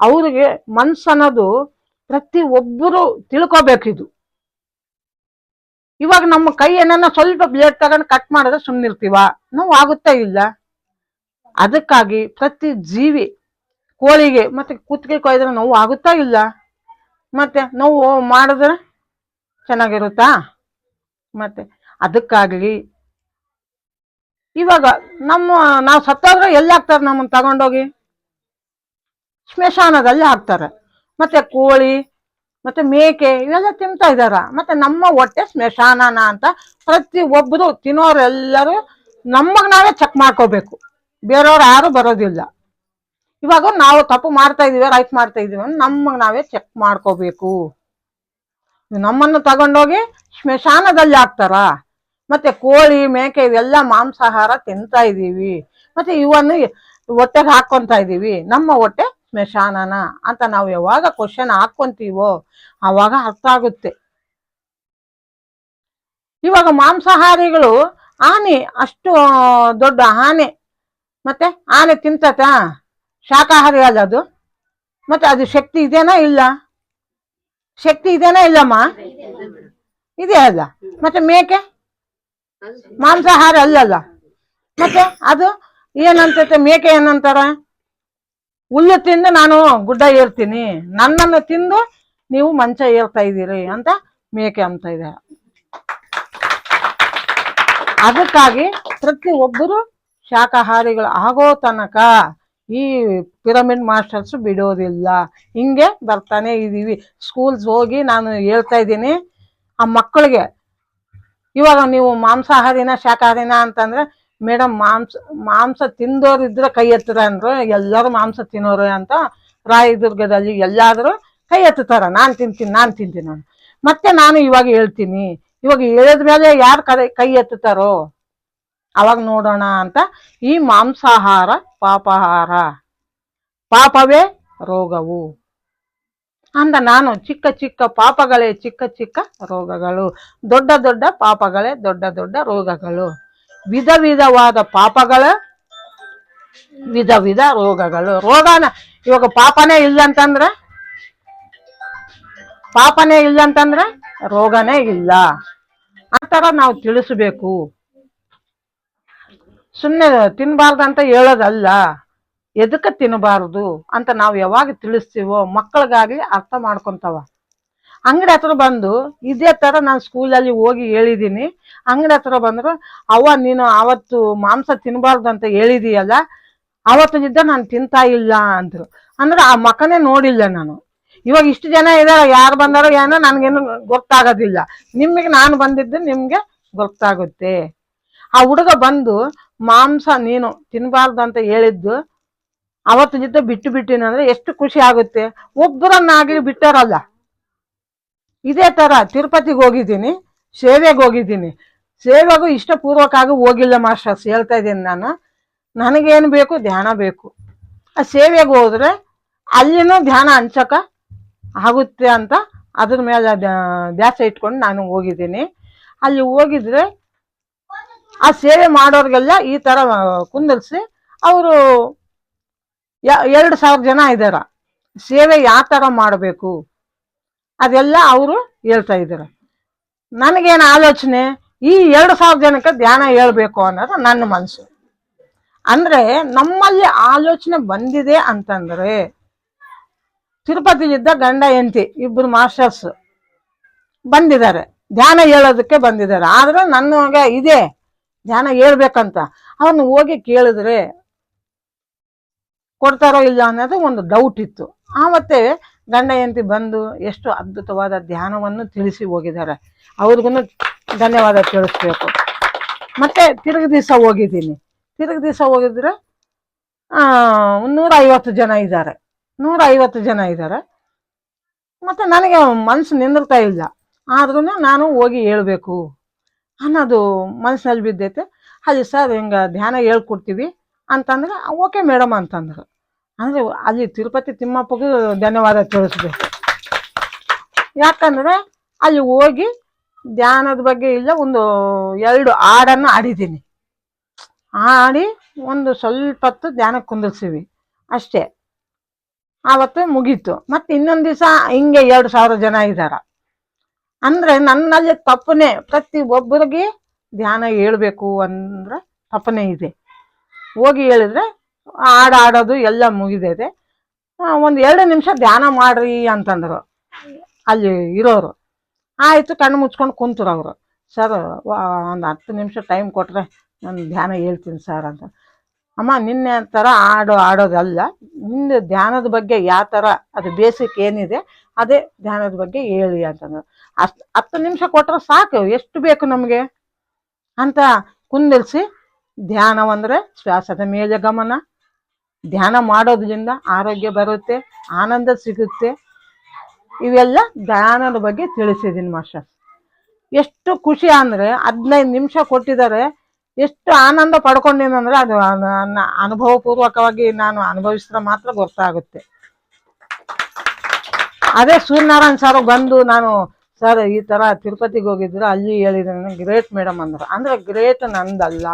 ಅವ್ರಿಗೆ ಮನ್ಸನ್ನೋದು ಪ್ರತಿ ಒಬ್ಬರು ತಿಳ್ಕೊಬೇಕಿದು. ಇವಾಗ ನಮ್ಮ ಕೈ ಏನನ್ನ ಸ್ವಲ್ಪ ಬ್ಲೇಡ್ ತಗೊಂಡು ಕಟ್ ಮಾಡಿದ್ರೆ ಸುಮ್ಮನಿರ್ತೀವ? ನೋವು ಆಗುತ್ತಾ ಇಲ್ಲ? ಅದಕ್ಕಾಗಿ ಪ್ರತಿ ಜೀವಿ, ಕೋಳಿಗೆ ಮತ್ತೆ ಕುತ್ತಿಗೆ ಕೊಯ್ದ್ರೆ ನೋವು ಆಗುತ್ತಾ ಇಲ್ಲ? ಮತ್ತೆ ನೋವು ಮಾಡಿದ್ರೆ ಚೆನ್ನಾಗಿರುತ್ತಾ? ಮತ್ತೆ ಅದಕ್ಕಾಗ್ಲಿ ಇವಾಗ ನಾವು ಸತ್ತೋದ್ರೆ ಎಲ್ಲಿ ಹಾಕ್ತಾರೆ? ನಮ್ಮನ್ನ ತಗೊಂಡೋಗಿ ಸ್ಮಶಾನದಲ್ಲಿ ಹಾಕ್ತಾರೆ. ಮತ್ತೆ ಕೋಳಿ ಮತ್ತೆ ಮೇಕೆ ಇವೆಲ್ಲ ತಿಂತಾ ಇದಾರ. ಮತ್ತೆ ನಮ್ಮ ಹೊಟ್ಟೆ ಸ್ಮಶಾನನ ಅಂತ ಪ್ರತಿ ಒಬ್ಬರು ತಿನ್ನೋರೆಲ್ಲರೂ ನಮಗ್ ನಾವೇ ಚೆಕ್ ಮಾಡ್ಕೋಬೇಕು. ಬೇರೆಯವ್ರು ಯಾರು ಬರೋದಿಲ್ಲ. ಇವಾಗ ನಾವು ತಪ್ಪು ಮಾಡ್ತಾ ಇದೀವಿ, ರೈಟ್ ಮಾಡ್ತಾ ಇದೀವಿ ಅಂತ ನಮಗ್ ನಾವೇ ಚೆಕ್ ಮಾಡ್ಕೋಬೇಕು. ನಮ್ಮನ್ನು ತಗೊಂಡೋಗಿ ಸ್ಮಶಾನದಲ್ಲಿ ಹಾಕ್ತಾರ. ಮತ್ತೆ ಕೋಳಿ ಮೇಕೆ ಇವೆಲ್ಲ ಮಾಂಸಾಹಾರ ತಿಂತಾ ಇದೀವಿ. ಮತ್ತೆ ಇವನ್ನು ಹೊಟ್ಟೆಗೆ ಹಾಕೊಂತ ಇದೀವಿ. ನಮ್ಮ ಹೊಟ್ಟೆ ಸ್ಮಶಾನನ ಅಂತ ನಾವು ಯಾವಾಗ ಕ್ವಶನ್ ಹಾಕೊಂತೀವೋ ಆವಾಗ ಅರ್ಥ ಆಗುತ್ತೆ. ಇವಾಗ ಮಾಂಸಾಹಾರಿಗಳು ಆನೆ ಅಷ್ಟು ದೊಡ್ಡ ಆನೆ, ಮತ್ತೆ ಆನೆ ತಿಂತತ? ಶಾಕಾಹಾರಿ ಅಲ್ಲ ಅದು. ಮತ್ತೆ ಅದು ಶಕ್ತಿ ಇದೆನಾ ಇಲ್ಲ? ಶಕ್ತಿ ಇದೆನಾ ಇಲ್ಲಮ್ಮ? ಇದೆ ಅಲ್ಲ. ಮತ್ತೆ ಮೇಕೆ ಮಾಂಸಾಹಾರ ಅಲ್ಲಲ್ಲ. ಮತ್ತೆ ಅದು ಏನಂತೈತೆ? ಮೇಕೆ ಏನಂತಾರ? ಹುಲ್ಲು ತಿಂದು ನಾನು ಗುಡ್ಡ ಏರ್ತೀನಿ, ನನ್ನನ್ನು ತಿಂದು ನೀವು ಮಂಚ ಏರ್ತಾ ಇದ್ದೀರಿ ಅಂತ ಮೇಕೆ ಅಂತ ಇದೆ. ಅದಕ್ಕಾಗಿ ಪ್ರತಿ ಒಬ್ಬರು ಶಾಕಾಹಾರಿಗಳು ಆಗೋ ತನಕ ಈ ಪಿರಮಿಡ್ ಮಾಸ್ಟರ್ಸ್ ಬಿಡೋದಿಲ್ಲ. ಹಿಂಗೆ ಬರ್ತಾನೆ ಇದೀವಿ. ಸ್ಕೂಲ್ಸ್ ಹೋಗಿ ನಾನು ಹೇಳ್ತಾ ಇದ್ದೀನಿ ಆ ಮಕ್ಕಳಿಗೆ, ಇವಾಗ ನೀವು ಮಾಂಸಾಹಾರಿನ ಶಾಕಾಹಾರಿನ ಅಂತಂದ್ರೆ, ಮೇಡಮ್ ಮಾಂಸ ತಿಂದೋರಿದ್ರೆ ಕೈ ಎತ್ತರ ಅಂದ್ರು. ಎಲ್ಲರೂ ಮಾಂಸ ತಿನ್ನೋರು ಅಂತ ರಾಯದುರ್ಗದಲ್ಲಿ ಎಲ್ಲಾದ್ರೂ ಕೈ ಎತ್ತುತ್ತಾರ. ನಾನ್ ತಿಂತೀನಿ ನಾನು. ಮತ್ತೆ ನಾನು ಇವಾಗ ಹೇಳ್ತೀನಿ, ಇವಾಗ ಹೇಳಿದ್ಮೇಲೆ ಯಾರು ಕೈ ಎತ್ತುತ್ತಾರೋ ಅವಾಗ ನೋಡೋಣ ಅಂತ. ಈ ಮಾಂಸಾಹಾರ ಪಾಪಾಹಾರ, ಪಾಪವೇ ರೋಗವು ಅಂದ ನಾನು. ಚಿಕ್ಕ ಚಿಕ್ಕ ಪಾಪಗಳೇ ಚಿಕ್ಕ ಚಿಕ್ಕ ರೋಗಗಳು, ದೊಡ್ಡ ದೊಡ್ಡ ಪಾಪಗಳೇ ದೊಡ್ಡ ದೊಡ್ಡ ರೋಗಗಳು. ವಿಧ ವಿಧವಾದ ಪಾಪಗಳ ವಿಧ ವಿಧ ರೋಗಗಳು. ರೋಗನ ಇವಾಗ ಪಾಪನೇ ಇಲ್ಲಂತಂದ್ರೆ ರೋಗನೇ ಇಲ್ಲ. ಆ ಥರ ನಾವು ತಿಳಿಸ್ಬೇಕು. ಸುಮ್ಮನೆ ತಿನ್ನಬಾರ್ದಂತ ಹೇಳೋದಲ್ಲ, ಎದಕ್ಕೆ ತಿನ್ನಬಾರ್ದು ಅಂತ ನಾವು ಯಾವಾಗ ತಿಳಿಸ್ತೀವೋ ಮಕ್ಕಳಿಗಾಗ್ಲಿ ಅರ್ಥ ಮಾಡ್ಕೊಂತಾವ. ಅಂಗಡಿ ಹತ್ರ ಬಂದು ಇದೇ ಥರ ನಾನು ಸ್ಕೂಲಲ್ಲಿ ಹೋಗಿ ಹೇಳಿದ್ದೀನಿ. ಅಂಗಡಿ ಹತ್ರ ಬಂದರು, ಅವ್ವ ನೀನು ಅವತ್ತು ಮಾಂಸ ತಿನ್ನಬಾರ್ದು ಅಂತ ಹೇಳಿದೀಯಲ್ಲ, ಅವತ್ತಿನಿಂದ ನಾನು ತಿಂತಾ ಇಲ್ಲ ಅಂದರು. ಅಂದ್ರೆ ಆ ಮಕ್ಕನೇ ನೋಡಿಲ್ಲ ನಾನು. ಇವಾಗ ಇಷ್ಟು ಜನ ಇದಾರೆ, ಯಾರು ಬಂದಾರೋ ಏನೋ ನನಗೇನು ಗೊತ್ತಾಗೋದಿಲ್ಲ. ನಿಮಗೆ ನಾನು ಬಂದಿದ್ದು ನಿಮಗೆ ಗೊತ್ತಾಗುತ್ತೆ. ಆ ಹುಡುಗ ಬಂದು ಮಾಂಸ ನೀನು ತಿನ್ನಬಾರ್ದು ಅಂತ ಹೇಳಿದ್ದು ಅವತ್ತು ಜೊತೆ ಬಿಟ್ಟಿನಂದ್ರೆ ಎಷ್ಟು ಖುಷಿ ಆಗುತ್ತೆ. ಒಬ್ಬರನ್ನಾಗ್ಲಿ ಬಿಟ್ಟಾರಲ್ಲ. ಇದೇ ತರ ತಿರುಪತಿಗೆ ಹೋಗಿದ್ದೀನಿ, ಸೇವೆಗೆ ಹೋಗಿದ್ದೀನಿ. ಸೇವೆಗೂ ಇಷ್ಟಪೂರ್ವಕವಾಗಿ ಹೋಗಿಲ್ಲ ಮಾಸ್ಟರ್ಸ್, ಹೇಳ್ತಾ ಇದ್ದೀನಿ ನಾನು. ನನಗೇನು ಬೇಕು? ಧ್ಯಾನ ಬೇಕು. ಆ ಸೇವೆಗೆ ಹೋದ್ರೆ ಅಲ್ಲಿನೂ ಧ್ಯಾನ ಹಂಚಕ ಆಗುತ್ತೆ ಅಂತ ಅದ್ರ ಮೇಲೆ ಧ್ಯಾಸ ಇಟ್ಕೊಂಡು ನಾನು ಹೋಗಿದ್ದೀನಿ. ಅಲ್ಲಿ ಹೋಗಿದ್ರೆ ಆ ಸೇವೆ ಮಾಡೋರ್ಗೆಲ್ಲ ಈ ತರ ಕುಂದರ್ಸಿ ಅವರು 2,000 ಜನ ಇದ್ದಾರ. ಸೇವೆ ಯಾವ ತರ ಮಾಡಬೇಕು ಅದೆಲ್ಲ ಅವರು ಹೇಳ್ತಾ ಇದ್ದಾರೆ. ನನಗೇನು ಆಲೋಚನೆ, ಈ 2,000 ಜನಕ್ಕೆ ಧ್ಯಾನ ಹೇಳ್ಬೇಕು ಅನ್ನೋದು ನನ್ನ ಮನಸ್ಸು. ಅಂದ್ರೆ ನಮ್ಮಲ್ಲಿ ಆಲೋಚನೆ ಬಂದಿದೆ ಅಂತಂದ್ರೆ, ತಿರುಪತಿಲಿದ್ದ ಗಂಡ ಹೆಂಡತಿ ಇಬ್ಬರು ಮಾಸ್ಟರ್ಸ್ ಬಂದಿದ್ದಾರೆ, ಧ್ಯಾನ ಹೇಳೋದಕ್ಕೆ ಬಂದಿದ್ದಾರೆ. ಆದ್ರೆ ನನಗೆ ಇದೆ ಧ್ಯಾನ ಹೇಳ್ಬೇಕಂತ. ಅವನು ಹೋಗಿ ಕೇಳಿದ್ರೆ ಕೊಡ್ತಾರೋ ಇಲ್ಲ ಅನ್ನೋದು ಒಂದು ಡೌಟ್ ಇತ್ತು. ಆವತ್ತೇ ಗಂಡ ಹೆಂಡತಿ ಬಂದು ಎಷ್ಟು ಅದ್ಭುತವಾದ ಧ್ಯಾನವನ್ನು ತಿಳಿಸಿ ಹೋಗಿದ್ದಾರೆ. ಅವ್ರಿಗೂ ಧನ್ಯವಾದ ತಿಳಿಸ್ಬೇಕು. ಮತ್ತೆ ತಿರುಗಿ ದಿವಸ ಹೋಗಿದ್ದೀನಿ. ತಿರುಗಿ ದಿವಸ ಹೋಗಿದ್ರೆ 150 ಜನ ಇದ್ದಾರೆ. 150 ಜನ ಇದ್ದಾರೆ. ಮತ್ತೆ ನನಗೆ ಮನಸ್ಸು ನಿಂದಿರ್ತಾ ಇಲ್ಲ. ಆದ್ರೂ ನಾನು ಹೋಗಿ ಹೇಳ್ಬೇಕು ಅನ್ನೋದು ಮನಸ್ಸಿನಲ್ಲಿ ಬಿದ್ದೈತೆ. ಅಲ್ಲಿ ಸರ್ ಹಿಂಗೆ ಧ್ಯಾನ ಹೇಳ್ಕೊಡ್ತೀವಿ ಅಂತಂದ್ರೆ ಓಕೆ ಮೇಡಮ್ ಅಂತಂದ್ರು. ಅಂದರೆ ಅಲ್ಲಿ ತಿರುಪತಿ ತಿಮ್ಮಪ್ಪಗೂ ಧನ್ಯವಾದ ತಿಳಿಸ್ಬೇಕು. ಯಾಕಂದರೆ ಅಲ್ಲಿ ಹೋಗಿ ಧ್ಯಾನದ ಬಗ್ಗೆ ಇಲ್ಲ, ಒಂದು 2 ಹಾಡನ್ನು ಆಡಿದ್ದೀನಿ. ಆಡಿ ಒಂದು ಸ್ವಲ್ಪ ಹೊತ್ತು ಧ್ಯಾನಕ್ಕೆ ಕುಂದಿರ್ಸಿವಿ ಅಷ್ಟೇ. ಆವತ್ತು ಮುಗೀತು. ಮತ್ತೆ ಇನ್ನೊಂದು ದಿವಸ ಹಿಂಗೆ 2,000 ಜನ ಇದ್ದಾರ. ಅಂದ್ರೆ ನನ್ನಲ್ಲಿ ತಪ್ಪನೆ ಪ್ರತಿ ಒಬ್ಬರಿಗೆ ಧ್ಯಾನ ಹೇಳ್ಬೇಕು ಅಂದ್ರೆ ತಪ್ಪನೆ ಇದೆ. ಹೋಗಿ ಹೇಳಿದ್ರೆ ಆಡೋದು ಎಲ್ಲ ಮುಗಿದಿದೆ. ಒಂದ್ 2 ನಿಮಿಷ ಧ್ಯಾನ ಮಾಡ್ರಿ ಅಂತಂದ್ರು ಅಲ್ಲಿ ಇರೋರು. ಆಯ್ತು, ಕಣ್ಣು ಮುಚ್ಕೊಂಡು ಕುಂತರು ಅವರು. ಸರ್ ಒಂದು 10 ನಿಮಿಷ ಟೈಮ್ ಕೊಟ್ರೆ ನಾನು ಧ್ಯಾನ ಹೇಳ್ತೀನಿ ಸರ್ ಅಂತ. ಅಮ್ಮ ನಿನ್ನೆ ಥರ ಆಡೋದಲ್ಲ, ನಿನ್ನೆ ಧ್ಯಾನದ ಬಗ್ಗೆ ಯಾವ ಥರ ಅದು ಬೇಸಿಕ್ ಏನಿದೆ ಅದೇ ಧ್ಯಾನದ ಬಗ್ಗೆ ಹೇಳಿ ಅಂತಂದ್ರು. 10 ನಿಮಿಷ ಕೊಟ್ರೆ ಸಾಕು, ಎಷ್ಟು ಬೇಕು ನಮಗೆ ಅಂತ ಕುಂದಿರಿಸಿ ಧ್ಯಾನವಂದ್ರೆ ಶ್ವಾಸದ ಮೇಲೆ ಗಮನ. ಧ್ಯಾನ ಮಾಡೋದ್ರಿಂದ ಆರೋಗ್ಯ ಬರುತ್ತೆ, ಆನಂದ ಸಿಗುತ್ತೆ. ಇವೆಲ್ಲ ಧ್ಯಾನದ ಬಗ್ಗೆ ತಿಳಿಸಿದ್ದೀನಿ ಮಾಸ್ಟರ್. ಎಷ್ಟು ಖುಷಿ ಅಂದ್ರೆ 15 ನಿಮಿಷ ಕೊಟ್ಟಿದ್ದಾರೆ, ಎಷ್ಟು ಆನಂದ ಪಡ್ಕೊಂಡಿನಂದ್ರೆ ಅದು ನನ್ನ ಅನುಭವ ಪೂರ್ವಕವಾಗಿ ನಾನು ಅನುಭವಿಸಿದ್ರೆ ಮಾತ್ರ ಗೊತ್ತಾಗುತ್ತೆ. ಅದೇ ಸೂರ್ಯನಾರಾಯಣ್ ಸರ್ ಬಂದು ನಾನು ಸರ್ ಈ ತರ ತಿರುಪತಿಗೆ ಹೋಗಿದ್ರು, ಅಲ್ಲಿ ಹೇಳಿದ್ರೆ ಗ್ರೇಟ್ ಮೇಡಮ್ ಅಂದ್ರು. ಅಂದ್ರೆ ಗ್ರೇಟ್ ನಂದಲ್ಲ,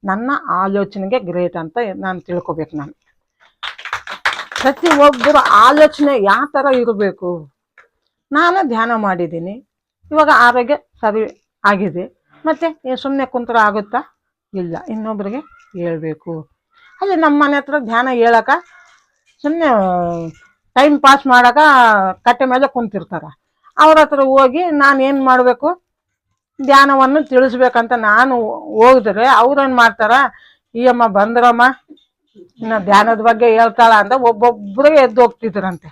ನನ್ನ ಆಲೋಚನೆಗೆ ಗ್ರೇಟ್ ಅಂತ ನಾನು ತಿಳ್ಕೊಬೇಕು. ನಾನು ಪ್ರತಿ ಒಬ್ಬರ ಆಲೋಚನೆ ಯಾವ ಥರ ಇರಬೇಕು. ನಾನು ಧ್ಯಾನ ಮಾಡಿದ್ದೀನಿ, ಇವಾಗ ಆರೋಗ್ಯ ಸರಿ ಆಗಿದೆ. ಮತ್ತೆ ಸುಮ್ಮನೆ ಕುಂತ್ರ ಆಗುತ್ತಾ? ಇಲ್ಲ, ಇನ್ನೊಬ್ರಿಗೆ ಹೇಳ್ಬೇಕು. ಅಲ್ಲಿ ನಮ್ಮ ಮನೆ ಹತ್ರ ಧ್ಯಾನ ಹೇಳಕ ಸುಮ್ಮನೆ ಟೈಮ್ ಪಾಸ್ ಮಾಡಕ ಕಟ್ಟೆ ಮೇಲೆ ಕುಂತಿರ್ತಾರ. ಅವ್ರ ಹತ್ರ ಹೋಗಿ ನಾನು ಏನು ಮಾಡಬೇಕು, ಧ್ಯಾನವನ್ನು ತಿಳಿಸ್ಬೇಕಂತ ನಾನು ಹೋಗಿದ್ರೆ ಅವ್ರೇನು ಮಾಡ್ತಾರ, ಈ ಅಮ್ಮ ಬಂದ್ರಮ್ಮ ಇನ್ನು ಧ್ಯಾನದ ಬಗ್ಗೆ ಹೇಳ್ತಾಳ ಅಂತ ಒಬ್ಬೊಬ್ಬರಿಗೆ ಎದ್ದು ಹೋಗ್ತಿದ್ರಂತೆ.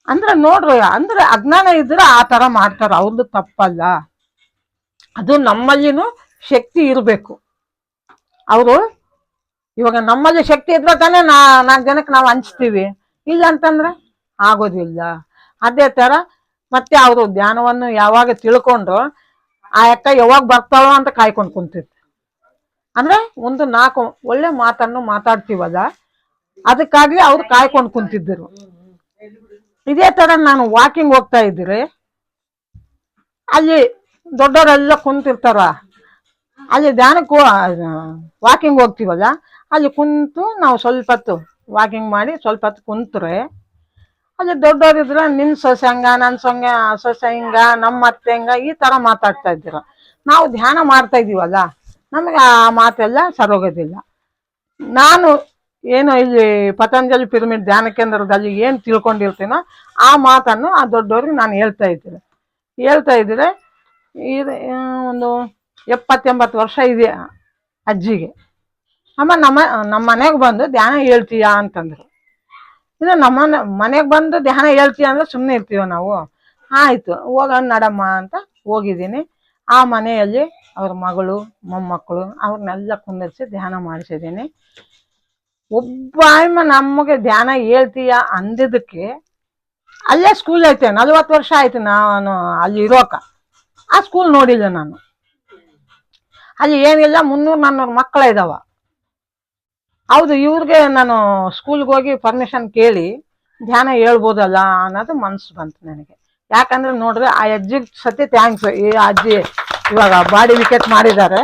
ಅಂದ್ರೆ ನೋಡ್ರಿ, ಅಂದ್ರೆ ಅಜ್ಞಾನ ಇದ್ರೆ ಆ ಥರ ಮಾಡ್ತಾರ, ಅವ್ರದ್ದು ತಪ್ಪಲ್ಲ. ಅದು ನಮ್ಮಲ್ಲಿನೂ ಶಕ್ತಿ ಇರಬೇಕು. ಅವರು ಇವಾಗ ನಮ್ಮಲ್ಲಿ ಶಕ್ತಿ ಇದ್ರೆ ತಾನೇ 4 ಜನಕ್ಕೆ ನಾವು ಹಂಚ್ತೀವಿ, ಇಲ್ಲ ಅಂತಂದ್ರೆ ಆಗೋದಿಲ್ಲ. ಅದೇ ಥರ ಮತ್ತೆ ಅವರು ಧ್ಯಾನವನ್ನು ಯಾವಾಗ ತಿಳ್ಕೊಂಡ್ರು ಆ ಅಕ್ಕ ಯಾವಾಗ ಬರ್ತಾಳೋ ಅಂತ ಕಾಯ್ಕೊಂಡು ಕುಂತಿದ್ರು. ಅಂದ್ರೆ ಒಂದು 4 ಒಳ್ಳೆ ಮಾತನ್ನು ಮಾತಾಡ್ತೀವಲ್ಲ, ಅದಕ್ಕಾಗಿ ಅವ್ರು ಕಾಯ್ಕೊಂಡು ಕುಂತಿದ್ದರು. ಇದೇ ತರ ನಾನು ವಾಕಿಂಗ್ ಹೋಗ್ತಾ ಇದ್ರೆ ಅಲ್ಲಿ ದೊಡ್ಡವರೆಲ್ಲ ಕುಂತಿರ್ತಾರ. ಅಲ್ಲಿ ಧ್ಯಾನಕ್ಕೂ ವಾಕಿಂಗ್ ಹೋಗ್ತೀವಲ್ಲ, ಅಲ್ಲಿ ಕುಂತು ನಾವು ಸ್ವಲ್ಪ ಹೊತ್ತು ವಾಕಿಂಗ್ ಮಾಡಿ ಸ್ವಲ್ಪ ಹೊತ್ತು ಕುಂತ್ರೆ ಅಲ್ಲಿ ದೊಡ್ಡವರಿದ್ರ ನಿನ್ ಸೊಸೆ ಹಂಗ, ನನ್ನ ಸೊಸೆ ಹಿಂಗ, ನಮ್ಮ ಅತ್ತೆ ಹಿಂಗ, ಈ ತರ ಮಾತಾಡ್ತಾ ಇದ್ದೀರ. ನಾವು ಧ್ಯಾನ ಮಾಡ್ತಾ ಇದೀವಲ್ಲ, ನಮಗೆ ಆ ಮಾತೆಲ್ಲ ಸರೋಗೋದಿಲ್ಲ. ನಾನು ಏನು ಇಲ್ಲಿ ಪತಂಜಲಿ ಪಿರಮಿಡ್ ಧ್ಯಾನ ಕೇಂದ್ರದಲ್ಲಿ ಏನು ತಿಳ್ಕೊಂಡಿರ್ತೀನೋ ಆ ಮಾತನ್ನು ಆ ದೊಡ್ಡವ್ರಿಗೆ ನಾನು ಹೇಳ್ತಾ ಇದ್ರೆ ಒಂದು 70-80 ವರ್ಷ ಇದೆ ಅಜ್ಜಿಗೆ. ಅಮ್ಮ ನಮ್ಮ ಮನೆಗೆ ಬಂದು ಧ್ಯಾನ ಹೇಳ್ತೀಯಾ ಅಂತಂದ್ರು. ಇನ್ನು ನಮ್ಮ ಮನೆಗೆ ಬಂದು ಧ್ಯಾನ ಹೇಳ್ತೀಯ ಅಂದ್ರೆ ಸುಮ್ಮನೆ ಇರ್ತೀವ ನಾವು. ಆಯ್ತು ಹೋಗೋಣ ನಡಮ್ಮ ಅಂತ ಹೋಗಿದ್ದೀನಿ. ಆ ಮನೆಯಲ್ಲಿ ಅವ್ರ ಮಗಳು ಮೊಮ್ಮಕ್ಕಳು ಅವ್ರನ್ನೆಲ್ಲ ಕುಂದಿರಿಸಿ ಧ್ಯಾನ ಮಾಡಿಸಿದ್ದೀನಿ. ಒಬ್ಬ ನಮಗೆ ಧ್ಯಾನ ಹೇಳ್ತೀಯ ಅಂದಿದ್ದಕ್ಕೆ ಅಲ್ಲೇ ಸ್ಕೂಲ್ ಐತೆ, 40 ವರ್ಷ ಆಯ್ತು ನಾನು ಅಲ್ಲಿ ಇರೋಕ. ಆ ಸ್ಕೂಲ್ ನೋಡಿಲ್ಲ ನಾನು. ಅಲ್ಲಿ ಏನಿಲ್ಲ, 300-400 ಮಕ್ಕಳ ಇದಾವ. ಹೌದು, ಇವ್ರಿಗೆ ನಾನು ಸ್ಕೂಲ್ಗೆ ಹೋಗಿ ಪರ್ಮಿಷನ್ ಕೇಳಿ ಧ್ಯಾನ ಹೇಳ್ಬೋದಲ್ಲ ಅನ್ನೋದು ಮನ್ಸು ಬಂತು ನನಗೆ. ಯಾಕಂದ್ರೆ ನೋಡ್ರಿ, ಆ ಅಜ್ಜಿಗೆ ಸತಿ ಥ್ಯಾಂಕ್ಸ್. ಈ ಅಜ್ಜಿ ಇವಾಗ ಬಾಡಿ ವಿಕೆಟ್ ಮಾಡಿದ್ದಾರೆ.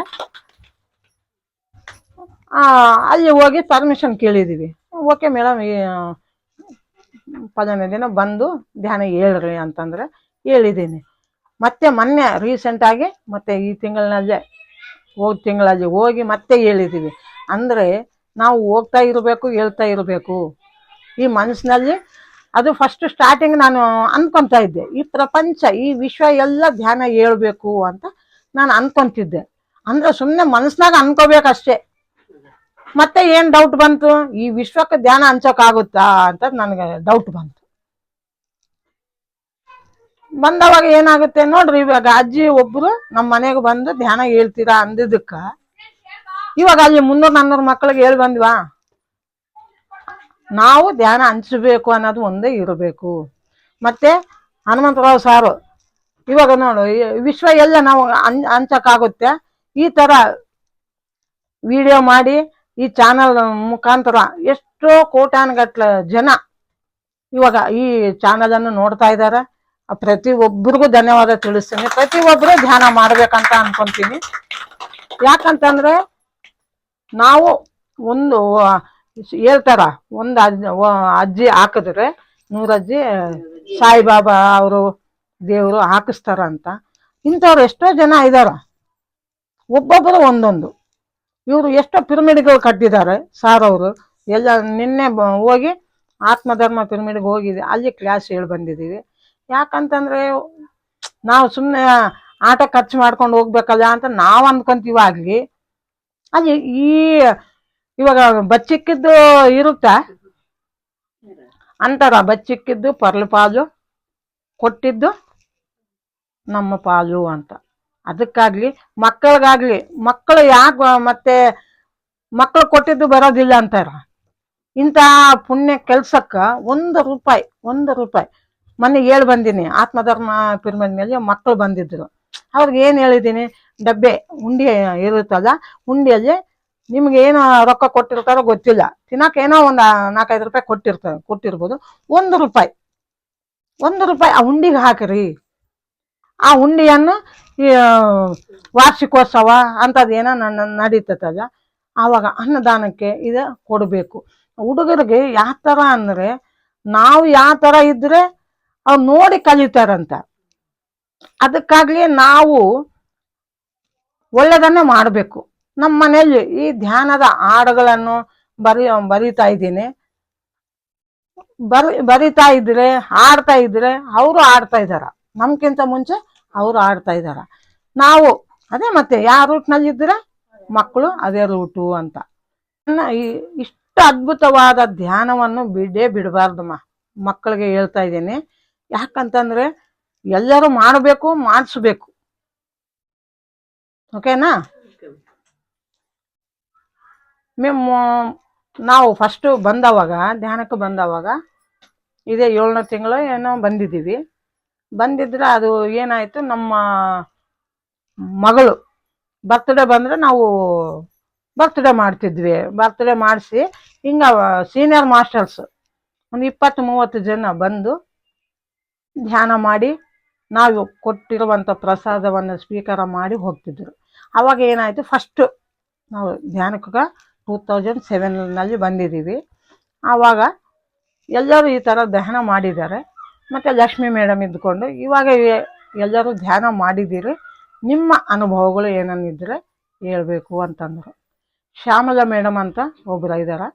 ಅಲ್ಲಿ ಹೋಗಿ ಪರ್ಮಿಷನ್ ಕೇಳಿದ್ದೀವಿ. ಓಕೆ ಮೇಡಮ್, ಈ 15 ದಿನ ಬಂದು ಧ್ಯಾನ ಹೇಳ್ರಿ ಅಂತಂದ್ರೆ ಹೇಳಿದ್ದೀನಿ. ಮತ್ತೆ ಮೊನ್ನೆ ರೀಸೆಂಟಾಗಿ ಮತ್ತೆ ಈ ತಿಂಗಳಲ್ಲಿ ಹೋಗಿ ಮತ್ತೆ ಹೇಳಿದ್ದೀವಿ. ಅಂದರೆ ನಾವು ಹೋಗ್ತಾ ಇರಬೇಕು, ಹೇಳ್ತಾ ಇರಬೇಕು. ಈ ಮನಸ್ಸಿನಲ್ಲಿ ಅದು ಫಸ್ಟ್ ಸ್ಟಾರ್ಟಿಂಗ್ ನಾನು ಅನ್ಕೊತಾ ಇದ್ದೆ, ಈ ಪ್ರಪಂಚ ಈ ವಿಶ್ವ ಎಲ್ಲ ಧ್ಯಾನ ಹೇಳ್ಬೇಕು ಅಂತ ನಾನು ಅನ್ಕೊಂತಿದ್ದೆ. ಅಂದ್ರೆ ಸುಮ್ಮನೆ ಮನಸ್ಸಿನಾಗ ಅನ್ಕೋಬೇಕಷ್ಟೇ. ಮತ್ತೆ ಏನ್ ಡೌಟ್ ಬಂತು, ಈ ವಿಶ್ವಕ್ಕೆ ಧ್ಯಾನ ಹಂಚೋಕ್ಕಾಗುತ್ತಾ ಅಂತ ನನಗೆ ಡೌಟ್ ಬಂದವಾಗ ಏನಾಗುತ್ತೆ ನೋಡ್ರಿ, ಇವಾಗ ಅಜ್ಜಿ ಒಬ್ರು ನಮ್ಮ ಮನೆಗೆ ಬಂದು ಧ್ಯಾನ ಹೇಳ್ತೀರಾ ಅಂದಿದ್ದಕ್ಕ ಇವಾಗ ಅಲ್ಲಿ 300-400 ಮಕ್ಕಳಿಗೆ ಹೇಳಿ ಬಂದ್ವಾ. ನಾವು ಧ್ಯಾನ ಹಂಚಬೇಕು ಅನ್ನೋದು ಒಂದೇ ಇರಬೇಕು. ಮತ್ತೆ ಹನುಮಂತರಾವ್ ಸಾರು ಇವಾಗ ನೋಡು, ವಿಶ್ವ ಎಲ್ಲ ನಾವು ಹಂಚಕ್ಕಾಗುತ್ತೆ. ಈ ತರ ವಿಡಿಯೋ ಮಾಡಿ ಈ ಚಾನಲ್ ಮುಖಾಂತರ ಎಷ್ಟೋ ಕೋಟ್ಯಾನುಗಟ್ಲೆ ಜನ ಇವಾಗ ಈ ಚಾನಲ್ ಅನ್ನು ನೋಡ್ತಾ ಇದ್ದಾರೆ. ಪ್ರತಿ ಒಬ್ಬರಿಗೂ ಧನ್ಯವಾದ ತಿಳಿಸ್ತೀನಿ. ಪ್ರತಿ ಒಬ್ಬರು ಧ್ಯಾನ ಮಾಡ್ಬೇಕಂತ ಅನ್ಕೊಂತೀನಿ. ಯಾಕಂತಂದ್ರೆ ನಾವು ಒಂದು ಹೇಳ್ತಾರ, ಒಂದು ಅಜ್ಜಿ ಹಾಕಿದ್ರೆ 100 ಅಜ್ಜಿ ಸಾಯಿಬಾಬಾ ಅವರು ದೇವರು ಹಾಕಿಸ್ತಾರ ಅಂತ. ಇಂಥವ್ರು ಎಷ್ಟೋ ಜನ ಇದಾರ, ಒಬ್ಬೊಬ್ಬರು ಒಂದೊಂದು. ಇವರು ಎಷ್ಟೋ ಪಿರಮಿಡ್ಗಳು ಕಟ್ಟಿದ್ದಾರೆ ಸಾರ್ ಅವರು. ಎಲ್ಲ ನಿನ್ನೆ ಹೋಗಿ ಆತ್ಮಧರ್ಮ ಪಿರಮಿಡ್ಗೆ ಹೋಗಿದೆ, ಅಲ್ಲಿ ಕ್ಲಾಸ್ ಹೇಳಿ ಬಂದಿದ್ದೀವಿ. ಯಾಕಂತಂದ್ರೆ ನಾವು ಸುಮ್ಮನೆ ಆಟ ಖರ್ಚು ಮಾಡ್ಕೊಂಡು ಹೋಗ್ಬೇಕಲ್ಲ ಅಂತ ನಾವು ಅಂದ್ಕೊಂತೀವಿ. ಆಗ್ಲಿ ಅಲ್ಲಿ ಇವಾಗ ಬಚ್ಚಿಕ್ಕಿದ್ದು ಇರುತ್ತಾ ಅಂತಾರ, ಬಚ್ಚಿಕ್ಕಿದ್ದು ಪರ್ಲು ಪಾಲು, ಕೊಟ್ಟಿದ್ದು ನಮ್ಮ ಪಾಲು ಅಂತ. ಅದಕ್ಕಾಗ್ಲಿ ಮಕ್ಕಳಿಗಾಗ್ಲಿ, ಮಕ್ಕಳು ಯಾಕೆ ಮತ್ತೆ ಮಕ್ಕಳು ಕೊಟ್ಟಿದ್ದು ಬರೋದಿಲ್ಲ ಅಂತಾರ. ಇಂಥ ಪುಣ್ಯ ಕೆಲ್ಸಕ್ಕ ಒಂದು ರೂಪಾಯಿ ಮೊನ್ನೆ ಹೇಳಿ ಬಂದೀನಿ. ಆತ್ಮಧರ್ಮ ಪಿರಮಿಡ್ನಲ್ಲಿ ಮಕ್ಕಳು ಬಂದಿದ್ರು, ಅವ್ರಿಗೆ ಏನು ಹೇಳಿದ್ದೀನಿ, ಡಬ್ಬೆ ಉಂಡಿ ಇರುತ್ತಲ್ಲ, ಉಂಡಿಯಲ್ಲಿ ನಿಮ್ಗೆ ಏನು ರೊಕ್ಕ ಕೊಟ್ಟಿರ್ತಾರೋ ಗೊತ್ತಿಲ್ಲ, ತಿನ್ನಕ್ಕೆ ಏನೋ ಒಂದು 4-5 ರೂಪಾಯಿ ಕೊಟ್ಟಿರ್ಬೋದು. 1 ರೂಪಾಯಿ ಆ ಉಂಡಿಗೆ ಹಾಕಿರಿ. ಆ ಉಂಡಿಯನ್ನು ವಾರ್ಷಿಕೋತ್ಸವ ಅಂಥದ್ದೇನೋ ನಡೀತದಲ್ಲ, ಆವಾಗ ಅನ್ನದಾನಕ್ಕೆ ಇದು ಕೊಡಬೇಕು. ಹುಡುಗರಿಗೆ ಯಾವ ಥರ ಅಂದರೆ, ನಾವು ಯಾವ ಥರ ಇದ್ರೆ ಅವ್ರು ನೋಡಿ ಕಲಿತಾರಂತ. ಅದಕ್ಕಾಗ್ಲಿ ನಾವು ಒಳ್ಳೆದನ್ನೇ ಮಾಡಬೇಕು. ನಮ್ಮ ಮನೆಯಲ್ಲಿ ಈ ಧ್ಯಾನದ ಹಾಡುಗಳನ್ನು ಬರಿತಾ ಇದ್ದೀನಿ. ಬರಿತಾ ಇದ್ರೆ, ಆಡ್ತಾ ಇದ್ರೆ ಅವರು ಆಡ್ತಾ ಇದ್ದಾರ, ನಮ್ಗಿಂತ ಮುಂಚೆ ಅವರು ಆಡ್ತಾ ಇದ್ದಾರ. ನಾವು ಅದೇ ಮತ್ತೆ ಯಾವ ರೂಟ್ನಲ್ಲಿ ಇದ್ರೆ ಮಕ್ಕಳು ಅದೇ ರೂಟು ಅಂತ. ಇಷ್ಟು ಅದ್ಭುತವಾದ ಧ್ಯಾನವನ್ನು ಬಿಡಬಾರ್ದಮ್ಮ. ಮಕ್ಕಳಿಗೆ ಹೇಳ್ತಾ ಇದ್ದೀನಿ. ಯಾಕಂತಂದ್ರೆ ಎಲ್ಲರೂ ಮಾಡಬೇಕು, ಮಾಡಿಸ್ಬೇಕು. ಓಕೆನಾ? ನಾವು ಫಸ್ಟು ಬಂದವಾಗ, ಧ್ಯಾನಕ್ಕೆ ಬಂದವಾಗ, ಇದೇ 7ನೇ ತಿಂಗಳು ಏನೋ ಬಂದಿದ್ರೆ ಅದು ಏನಾಯಿತು, ನಮ್ಮ ಮಗಳು ಬರ್ತ್ಡೇ ಬಂದರೆ ನಾವು ಬರ್ತ್ಡೇ ಮಾಡ್ತಿದ್ವಿ. ಬರ್ತ್ಡೇ ಮಾಡಿಸಿ ಹಿಂಗ ಸೀನಿಯರ್ ಮಾಸ್ಟರ್ಸ್ ಒಂದು 20-30 ಜನ ಬಂದು ಧ್ಯಾನ ಮಾಡಿ ನಾವು ಕೊಟ್ಟಿರುವಂಥ ಪ್ರಸಾದವನ್ನು ಸ್ವೀಕಾರ ಮಾಡಿ ಹೋಗ್ತಿದ್ರು. ಆವಾಗ ಏನಾಯಿತು, ಫಸ್ಟು ನಾವು ಧ್ಯಾನಕ್ಕೆ 2007ನಲ್ಲಿ ಬಂದಿದ್ದೀವಿ. ಆವಾಗ ಎಲ್ಲರೂ ಈ ಥರ ಧ್ಯಾನ ಮಾಡಿದ್ದಾರೆ. ಮತ್ತು ಲಕ್ಷ್ಮೀ ಮೇಡಮ್ ಇದ್ದುಕೊಂಡು ಇವಾಗ ಎಲ್ಲರೂ ಧ್ಯಾನ ಮಾಡಿದ್ದೀರಿ, ನಿಮ್ಮ ಅನುಭವಗಳು ಏನನ್ನಿದ್ರೆ ಹೇಳ್ಬೇಕು ಅಂತಂದರು. ಶ್ಯಾಮಲಾ ಮೇಡಮ್ ಅಂತ ಒಬ್ಬರು ಇದ್ದಾರೆ.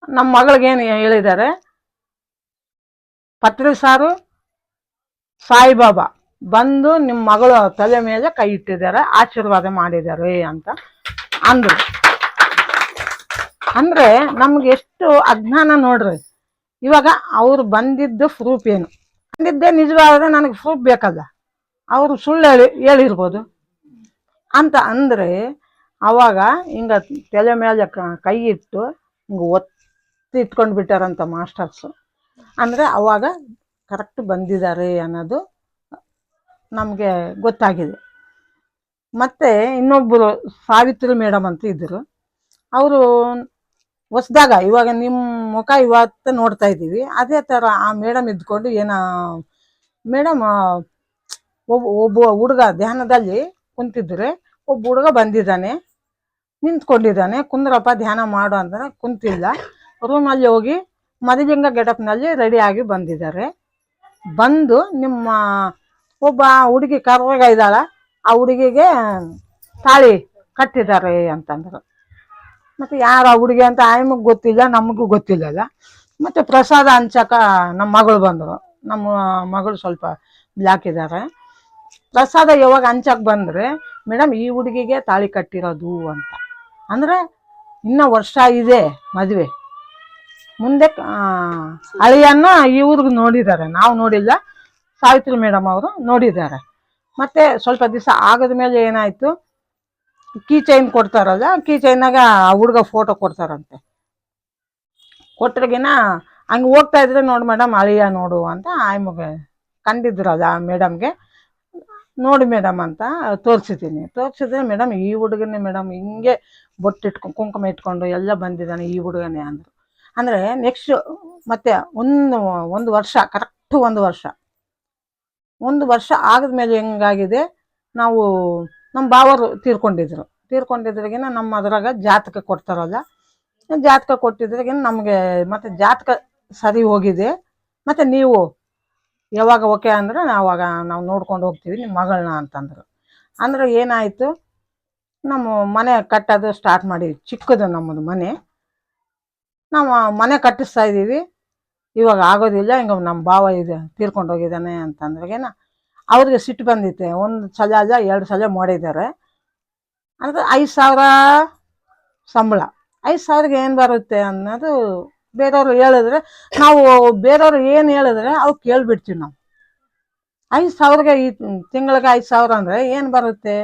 ನಮ್ಮ ಮಗಳಿಗೇನು ಹೇಳಿದ್ದಾರೆ, ಪತ್ರಿ ಸಾರು ಸಾಯಿಬಾಬಾ ಬಂದು ನಿಮ್ಮ ಮಗಳು ತಲೆ ಮೇಲೆ ಕೈ ಇಟ್ಟಿದ್ದಾರೆ, ಆಶೀರ್ವಾದ ಮಾಡಿದ್ದಾರೆ ಅಂತ ಅಂದರು. ಅಂದರೆ ನಮ್ಗೆ ಎಷ್ಟು ಅಜ್ಞಾನ ನೋಡ್ರಿ. ಇವಾಗ ಅವ್ರು ಬಂದಿದ್ದು ಪ್ರೂಫ್ ಏನು? ಬಂದಿದ್ದೇ ನಿಜವಾದ್ರೆ ನನಗೆ ಪ್ರೂಫ್ ಬೇಕಲ್ಲ, ಅವರು ಸುಳ್ಳು ಹೇಳಿರ್ಬೋದು ಅಂತ. ಅಂದರೆ ಅವಾಗ ಹಿಂಗ ತಲೆ ಮೇಲೆ ಕೈ ಇಟ್ಟು ಹಿಂಗೆ ಒತ್ತಿ ಇಟ್ಕೊಂಡು ಬಿಟ್ಟಾರಂತ ಮಾಸ್ಟರ್ಸು. ಅಂದರೆ ಅವಾಗ ಕರೆಕ್ಟ್ ಬಂದಿದ್ದಾರೆ ಅನ್ನೋದು ನಮಗೆ ಗೊತ್ತಾಗಿದೆ. ಮತ್ತು ಇನ್ನೊಬ್ಬರು ಸಾವಿತ್ರಿ ಮೇಡಮ್ ಅಂತ ಇದ್ದರು. ಅವರು ಹೊಸ್ದಾಗ, ಇವಾಗ ನಿಮ್ಮ ಮುಖ ಇವತ್ತು ನೋಡ್ತಾ ಇದ್ದೀವಿ, ಅದೇ ಥರ ಆ ಮೇಡಮ್ ಇದ್ಕೊಂಡು ಮೇಡಮ್ ಒಬ್ಬ ಹುಡುಗ ಧ್ಯಾನದಲ್ಲಿ ಕುಂತಿದ್ರೆ, ಒಬ್ಬ ಹುಡುಗ ಬಂದಿದ್ದಾನೆ, ನಿಂತ್ಕೊಂಡಿದ್ದಾನೆ. ಕುಂದ್ರಪ್ಪ ಧ್ಯಾನ ಮಾಡು ಅಂದರೆ ಕುಂತಿಲ್ಲ. ರೂಮಲ್ಲಿ ಹೋಗಿ ಮದಿಲಿಂಗ ಗೆಟಪ್ನಲ್ಲಿ ರೆಡಿಯಾಗಿ ಬಂದಿದ್ದಾರೆ. ಬಂದು ನಿಮ್ಮ ಒಬ್ಬ ಹುಡುಗಿ ಕರ್ವಾಗ ಇದ್ದಾಳ, ಆ ಹುಡುಗಿಗೆ ತಾಳಿ ಕಟ್ಟಿದ್ದಾರೆ ಅಂತಂದರು. ಮತ್ತು ಯಾರು ಆ ಹುಡುಗಿ ಅಂತ ಆಯಮ್ಮಗೆ ಗೊತ್ತಿಲ್ಲ, ನಮಗೂ ಗೊತ್ತಿಲ್ಲಲ್ಲ. ಮತ್ತು ಪ್ರಸಾದ ಹಂಚಕ ನಮ್ಮ ಮಗಳು ಬಂದರು. ನಮ್ಮ ಮಗಳು ಸ್ವಲ್ಪ ಬ್ಲ್ಯಾಕ್ ಇದ್ದಾರೆ. ಪ್ರಸಾದ ಯಾವಾಗ ಹಂಚಕ್ಕೆ ಬಂದರೆ, ಮೇಡಮ್ ಈ ಹುಡುಗಿಗೆ ತಾಳಿ ಕಟ್ಟಿರೋದು ಅಂತ. ಅಂದರೆ ಇನ್ನೂ ವರ್ಷ ಇದೆ ಮದುವೆ, ಮುಂದೆ ಅಳಿಯನ್ನ ಇವ್ರಿಗೆ ನೋಡಿದ್ದಾರೆ, ನಾವು ನೋಡಿಲ್ಲ, ಸಾವಿತ್ರಿ ಮೇಡಮ್ ಅವರು ನೋಡಿದ್ದಾರೆ. ಮತ್ತು ಸ್ವಲ್ಪ ದಿವಸ ಆಗದ ಮೇಲೆ ಏನಾಯಿತು, ಕೀ ಚೈನ್ ಕೊಡ್ತಾರಲ್ಲ, ಕೀ ಚೈನಾಗ ಆ ಹುಡುಗ ಫೋಟೋ ಕೊಡ್ತಾರಂತೆ. ಕೊಟ್ರಿಗಿನ ಹಂಗೆ ಹೋಗ್ತಾ ಇದ್ರೆ ನೋಡಿ ಮೇಡಮ್ ಅಳಿಯ ನೋಡು ಅಂತ ಆಯ್ಮಗೆ ಕಂಡಿದ್ರಲ್ಲ ಮೇಡಮ್ಗೆ. ನೋಡಿ ಮೇಡಮ್ ಅಂತ ತೋರಿಸಿದ್ರೆ, ಮೇಡಮ್ ಈ ಹುಡುಗನೇ ಮೇಡಮ್, ಹಿಂಗೆ ಬೊಟ್ಟಿಟ್ಕೊಂಡು ಕುಂಕುಮ ಇಟ್ಕೊಂಡು ಎಲ್ಲ ಬಂದಿದ್ದಾನೆ ಈ ಹುಡುಗನೇ ಅಂದರು. ಅಂದರೆ ನೆಕ್ಸ್ಟ್ ಮತ್ತೆ ಒಂದು ವರ್ಷ, ಕರೆಕ್ಟ್ ಒಂದು ವರ್ಷ ಆಗದ್ಮೇಲೆ ಹೆಂಗಾಗಿದೆ, ನಾವು ನಮ್ಮ ಬಾವರು ತೀರ್ಕೊಂಡಿದ್ರಿಗಿನ ನಮ್ಮ ಅದ್ರಾಗ ಜಾತಕ ಕೊಡ್ತಾರಲ್ಲ, ಜಾತಕ ಕೊಟ್ಟಿದ್ರಿಗಿನ ನಮಗೆ ಮತ್ತೆ ಜಾತಕ ಸರಿ ಹೋಗಿದೆ. ಮತ್ತು ನೀವು ಯಾವಾಗ ಓಕೆ ಅಂದ್ರೆ ಅವಾಗ ನಾವು ನೋಡ್ಕೊಂಡು ಹೋಗ್ತೀವಿ ನಿಮ್ಮ ಮಗಳನ್ನ ಅಂತಂದ್ರು. ಅಂದ್ರೆ ಏನಾಯಿತು, ನಮ್ಮ ಮನೆ ಕಟ್ಟೋದು ಸ್ಟಾರ್ಟ್ ಮಾಡಿದ್ವಿ. ಚಿಕ್ಕದು ನಮ್ಮದು ಮನೆ, ನಾವು ಮನೆ ಕಟ್ಟಿಸ್ತಾ ಇದ್ದೀವಿ. ಇವಾಗ ಆಗೋದಿಲ್ಲ, ಹಿಂಗೆ ನಮ್ಮ ಭಾವ ಇದೆ ತೀರ್ಕೊಂಡು ಹೋಗಿದ್ದಾನೆ ಅಂತಂದ್ರೆಗೇನ ಅವ್ರಿಗೆ ಸಿಟ್ಟು ಬಂದಿತ್ತೆ. ಒಂದು ಸಲ ಅಲ್ಲ 2 ಸಲ ಮಾಡಿದ್ದಾರೆ. ಅಂದರೆ 5,000 ಸಂಬಳ, 5,000ಗೆ ಏನು ಬರುತ್ತೆ ಅನ್ನೋದು ಬೇರೆಯವ್ರು ಹೇಳಿದ್ರೆ, ನಾವು ಬೇರೆಯವ್ರು ಏನು ಹೇಳಿದ್ರೆ ಅವ್ರು ಕೇಳ್ಬಿಡ್ತೀವಿ ನಾವು. 5,000ಗೆ ಈ ತಿಂಗಳಿಗೆ 5,000 ಅಂದರೆ ಏನು ಬರುತ್ತೆ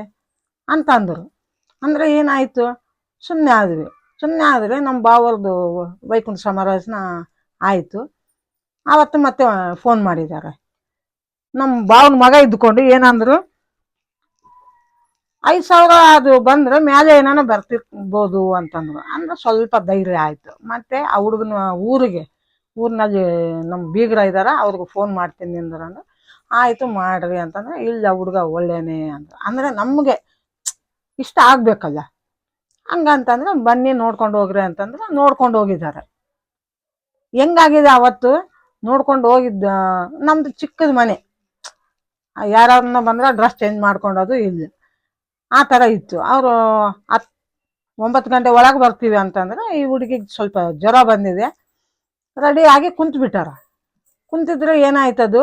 ಅಂತ ಅಂದರು. ಅಂದರೆ ಏನಾಯಿತು, ಸುಮ್ಮನೆ ಆದ್ವಿ. ಸುಮ್ಮನೆ ಆದರೆ ನಮ್ಮ ಭಾವರದು ವೈಕುಂಠ ಸಮಾರಾಧನೆ ಆಯಿತು. ಆವತ್ತು ಮತ್ತೆ ಫೋನ್ ಮಾಡಿದ್ದಾರೆ. ನಮ್ಮ ಭಾವನ ಮಗ ಇದ್ದುಕೊಂಡು ಏನಂದ್ರು, 5,000 ಅದು ಬಂದರೆ ಮೇಲೆ ಏನಾನ ಬರ್ತಿರ್ಬೋದು ಅಂತಂದ್ರು. ಅಂದ್ರೆ ಸ್ವಲ್ಪ ಧೈರ್ಯ ಆಯಿತು. ಮತ್ತು ಆ ಹುಡುಗನ ಊರಿನಲ್ಲಿ ನಮ್ಮ ಬೀಗರ ಇದ್ದಾರೆ, ಅವ್ರಿಗೆ ಫೋನ್ ಮಾಡ್ತೀನಿ ಅಂದ್ರು. ಆಯಿತು ಮಾಡ್ರಿ ಅಂತಂದ್ರೆ, ಇಲ್ಲ ಹುಡುಗ ಒಳ್ಳೆಯನೇ ಅಂತ. ಅಂದರೆ ನಮಗೆ ಇಷ್ಟ ಆಗಬೇಕಲ್ಲ, ಹಂಗಂತಂದ್ರೆ ಬನ್ನಿ ನೋಡ್ಕೊಂಡು ಹೋಗ್ರಿ ಅಂತಂದ್ರೆ ನೋಡ್ಕೊಂಡು ಹೋಗಿದ್ದಾರೆ. ಹೆಂಗಾಗಿದೆ ಅವತ್ತು ನೋಡ್ಕೊಂಡು ಹೋಗಿದ್ದ, ನಮ್ಮದು ಚಿಕ್ಕದ ಮನೆ, ಯಾರನ್ನ ಬಂದ್ರೆ ಡ್ರೆಸ್ ಚೇಂಜ್ ಮಾಡ್ಕೊಂಡೋದು ಇಲ್ಲ, ಆ ಥರ ಇತ್ತು. ಅವರು 9 ಗಂಟೆ ಒಳಗೆ ಬರ್ತೀವಿ ಅಂತಂದ್ರೆ ಈ ಹುಡುಗಿಗೆ ಸ್ವಲ್ಪ ಜ್ವರ ಬಂದಿದೆ, ರೆಡಿ ಆಗಿ ಕುಂತ್ಬಿಟ್ಟಾರ. ಕುಂತಿದ್ರೆ ಏನಾಯ್ತದು,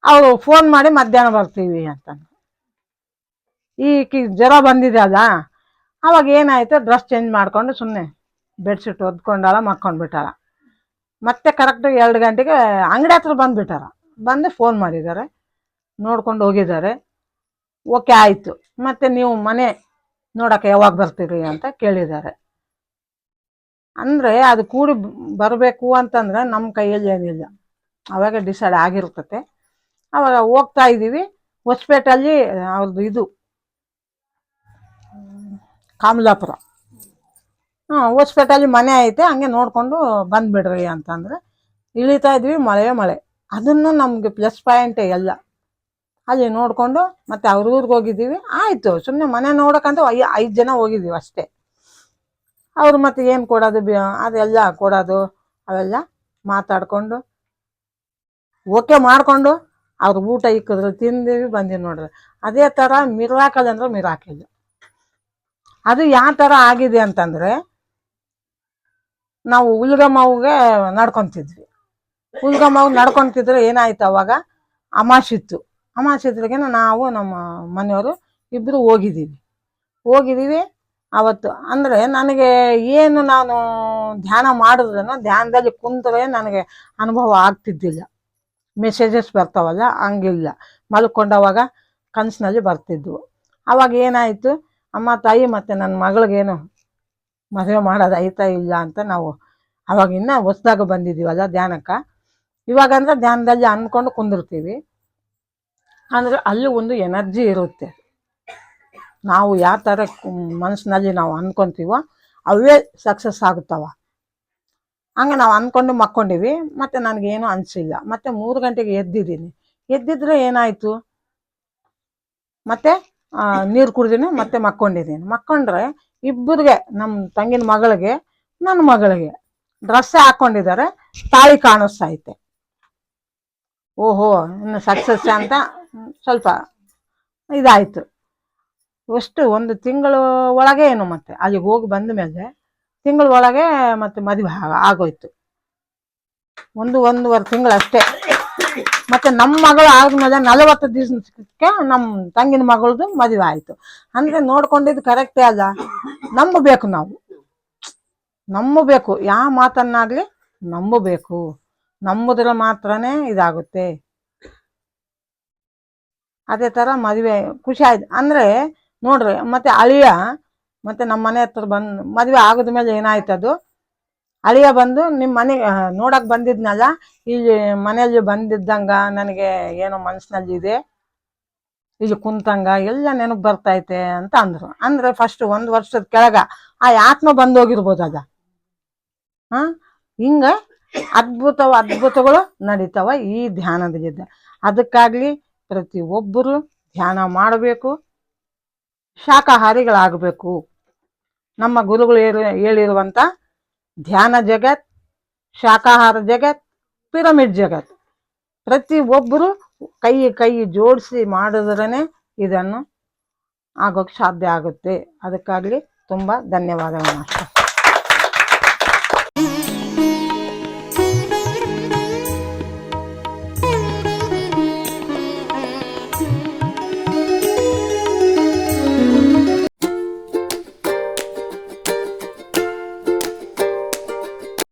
ಅವರು ಫೋನ್ ಮಾಡಿ ಮಧ್ಯಾಹ್ನ ಬರ್ತೀವಿ ಅಂತಂದ್ರೆ, ಜ್ವರ ಬಂದಿದೆ ಅಲ್ಲ, ಅವಾಗ ಏನಾಯ್ತು, ಡ್ರೆಸ್ ಚೇಂಜ್ ಮಾಡ್ಕೊಂಡು ಸುಮ್ಮನೆ ಬೆಡ್ಶೀಟ್ ಒದ್ಕೊಂಡಾಳ, ಮಕ್ಕೊಂಡ್ಬಿಟ್ಟಾಳ. ಮತ್ತೆ ಕರೆಕ್ಟಾಗಿ 2 ಗಂಟೆಗೆ ಅಂಗಡಿ ಹತ್ರ ಬಂದುಬಿಟ್ಟಾರ. ಬಂದು ಫೋನ್ ಮಾಡಿದ್ದಾರೆ, ನೋಡ್ಕೊಂಡು ಹೋಗಿದ್ದಾರೆ. ಓಕೆ ಆಯಿತು. ಮತ್ತು ನೀವು ಮನೆ ನೋಡೋಕೆ ಯಾವಾಗ ಬರ್ತೀರಿ ಅಂತ ಕೇಳಿದ್ದಾರೆ. ಅಂದರೆ ಅದು ಕೂಡಿ ಬರಬೇಕು ಅಂತಂದರೆ ನಮ್ಮ ಕೈಯಲ್ಲಿ ಏನಿಲ್ಲ, ಅವಾಗ ಡಿಸೈಡ್ ಆಗಿರ್ತತೆ. ಅವಾಗ ಹೋಗ್ತಾ ಇದ್ದೀವಿ. ಹೊಸಪೇಟಲ್ಲಿ ಅವ್ರದ್ದು ಇದು ಕಮಲಾಪುರ, ಹೊಸಪೇಟಲ್ಲಿ ಮನೆ ಐತೆ, ಹಂಗೆ ನೋಡಿಕೊಂಡು ಬಂದುಬಿಡ್ರಿ ಅಂತಂದರೆ ಇಳಿತಾ ಇದ್ವಿ. ಮಳೆ ಅದನ್ನು ನಮಗೆ ಪ್ಲಸ್ ಪಾಯಿಂಟೇ ಎಲ್ಲ. ಅಲ್ಲಿ ನೋಡಿಕೊಂಡು ಮತ್ತೆ ಅವ್ರ ಊರಿಗೆ ಹೋಗಿದ್ದೀವಿ. ಆಯಿತು, ಸುಮ್ಮನೆ ಮನೆ ನೋಡೋಕ್ಕಂತ 5 ಜನ ಹೋಗಿದ್ದೀವಿ ಅಷ್ಟೇ. ಅವರು ಮತ್ತೆ ಏನು ಕೊಡೋದು ಅದೆಲ್ಲ ಕೊಡೋದು ಅವೆಲ್ಲ ಮಾತಾಡಿಕೊಂಡು ಓಕೆ ಮಾಡಿಕೊಂಡು ಅವ್ರ ಊಟ ಇಕ್ಕಿದ್ರು, ತಿಂದೀವಿ, ಬಂದೀವಿ ನೋಡ್ರಿ. ಅದೇ ಥರ ಮಿರಾಕಲ್ ಅಂದ್ರೆ ಮಿರಾಕಲ್. ಅದು ಯಾವ ಥರ ಆಗಿದೆ ಅಂತಂದರೆ, ನಾವು ಹುಲ್ಗಮ್ಮವ್ಗೆ ನಡ್ಕೊತಿದ್ವಿ. ಹುಲ್ಗಮ್ಮವ್ಗೆ ನಡ್ಕೊತಿದ್ರೆ ಏನಾಯ್ತು, ಅವಾಗ ಅಮಾಸಿತ್ತು. ಅಮಾಸಿದ್ರಿಗೆ ನಾವು ನಮ್ಮ ಮನೆಯವರು ಇಬ್ಬರು ಹೋಗಿದ್ದೀವಿ ಅವತ್ತು. ಅಂದರೆ ನನಗೆ ಏನು ನಾನು ಧ್ಯಾನ ಮಾಡಿದ್ರೂ ಧ್ಯಾನದಲ್ಲಿ ಕುಂತರೆ ನನಗೆ ಅನುಭವ ಆಗ್ತಿದ್ದಿಲ್ಲ. ಮೆಸೇಜಸ್ ಬರ್ತಾವಲ್ಲ, ಹಂಗಿಲ್ಲ. ಮಲ್ಕೊಂಡವಾಗ ಕನಸಿನಲ್ಲಿ ಬರ್ತಿದ್ವು. ಅವಾಗ ಏನಾಯಿತು, ಅಮ್ಮ ತಾಯಿ ಮತ್ತು ನನ್ನ ಮಗಳಿಗೇನು ಮದುವೆ ಮಾಡೋದು ಆಯ್ತಾ ಇಲ್ಲ ಅಂತ ನಾವು ಅವಾಗಿನ್ನ ಹೊಸ್ದಾಗ ಬಂದಿದ್ದೀವಲ್ಲ ಧ್ಯಾನಕ್ಕೆ. ಇವಾಗಂದ್ರೆ ಧ್ಯಾನದಲ್ಲಿ ಅಂದ್ಕೊಂಡು ಕುಂದಿರ್ತೀವಿ. ಅಂದರೆ ಅಲ್ಲಿ ಒಂದು ಎನರ್ಜಿ ಇರುತ್ತೆ. ನಾವು ಯಾವ ಥರ ಮನಸ್ಸಿನಲ್ಲಿ ನಾವು ಅಂದ್ಕೊತೀವೋ ಅವೇ ಸಕ್ಸಸ್ ಆಗುತ್ತವ. ಹಂಗೆ ನಾವು ಅಂದ್ಕೊಂಡು ಮಕ್ಕೊಂಡಿವಿ. ಮತ್ತು ನನಗೇನು ಅನಿಸಿಲ್ಲ. ಮತ್ತು 3 ಗಂಟೆಗೆ ಎದ್ದಿದ್ರೆ ಏನಾಯಿತು, ಮತ್ತು ನೀರು ಕುಡ್ದೀನಿ, ಮತ್ತೆ ಮಕ್ಕೊಂಡ್ರೆ ಇಬ್ಬರಿಗೆ, ನಮ್ಮ ತಂಗಿನ ಮಗಳಿಗೆ ನನ್ನ ಮಗಳಿಗೆ ಡ್ರೆಸ್ಸೇ ಹಾಕ್ಕೊಂಡಿದ್ದಾರೆ, ತಾಳಿ ಕಾಣಿಸ್ತೈತೆ. ಓಹೋ, ಇನ್ನು ಸಕ್ಸಸ್ ಅಂತ ಸ್ವಲ್ಪ ಇದಾಯಿತು. ಅಷ್ಟು 1 ತಿಂಗಳ ಒಳಗೆ ಏನು, ಮತ್ತೆ ಅಲ್ಲಿಗೆ ಹೋಗಿ ಬಂದ ಮೇಲೆ ತಿಂಗಳ ಒಳಗೆ ಮತ್ತೆ ಮದುವೆ ಆಗೋಯ್ತು. 1-1.5 ತಿಂಗಳು ಅಷ್ಟೇ. ಮತ್ತು ನಮ್ಮ ಮಗಳು ಆದ್ಮೇಲೆ 40 ದಿವಸಕ್ಕೆ ನಮ್ಮ ತಂಗಿನ ಮಗಳದು ಮದುವೆ ಆಯಿತು. ಅಂದರೆ ನೋಡ್ಕೊಂಡಿದ್ದು ಕರೆಕ್ಟೇ ಅಲ್ಲ. ನಂಬಬೇಕು, ಯಾವ ಮಾತನ್ನಾಗಲಿ ನಂಬಬೇಕು. ನಂಬಿದ್ರೆ ಮಾತ್ರನೇ ಇದಾಗುತ್ತೆ. ಅದೇ ಥರ ಮದುವೆ ಖುಷಿ ಆಯ್ತು. ಅಂದರೆ ನೋಡ್ರಿ, ಮತ್ತು ಅಳಿಯ ಮತ್ತು ನಮ್ಮ ಮನೆ ಹತ್ರ ಬಂದು ಮದುವೆ ಆಗಿದ್ಮೇಲೆ ಏನಾಯ್ತದು, ಅಳಿಯ ಬಂದು ನಿಮ್ಮ ಮನೆ ನೋಡಕ್ಕೆ ಬಂದಿದ್ನಲ್ಲ, ಇಲ್ಲಿ ಮನೆಯಲ್ಲಿ ಬಂದಿದ್ದಂಗ ನನಗೆ ಏನೋ ಮನಸ್ಸಿನಲ್ಲಿದೆ, ಇಲ್ಲಿ ಕುಂತಂಗ ಎಲ್ಲ ನೆನಪು ಬರ್ತೈತೆ ಅಂತ ಅಂದರು. ಅಂದರೆ ಫಸ್ಟ್ 1 ವರ್ಷದ ಕೆಳಗ ಆ ಆತ್ಮ ಬಂದೋಗಿರ್ಬೋದಲ್ಲ. ಹಿಂಗೆ ಅದ್ಭುತಗಳು ನಡೀತಾವ ಈ ಧ್ಯಾನದಲ್ಲಿದ್ದ. ಅದಕ್ಕಾಗಲಿ ಪ್ರತಿಯೊಬ್ಬರು ಧ್ಯಾನ ಮಾಡಬೇಕು, ಶಾಕಾಹಾರಿಗಳಾಗಬೇಕು. ನಮ್ಮ ಗುರುಗಳು ಹೇಳಿರುವಂಥ ಧ್ಯಾನ ಜಗತ್, ಶಾಕಾಹಾರ ಜಗತ್, ಪಿರಮಿಡ್ ಜಗತ್. ಪ್ರತಿ ಒಬ್ಬರು ಕೈ ಜೋಡಿಸಿ ಮಾಡಿದ್ರೇ ಇದನ್ನು ಆಗೋಕ್ಕೆ ಸಾಧ್ಯ ಆಗುತ್ತೆ. ಅದಕ್ಕಾಗಲಿ ತುಂಬ ಧನ್ಯವಾದಗಳು ಮಾಸ್ಟರ್.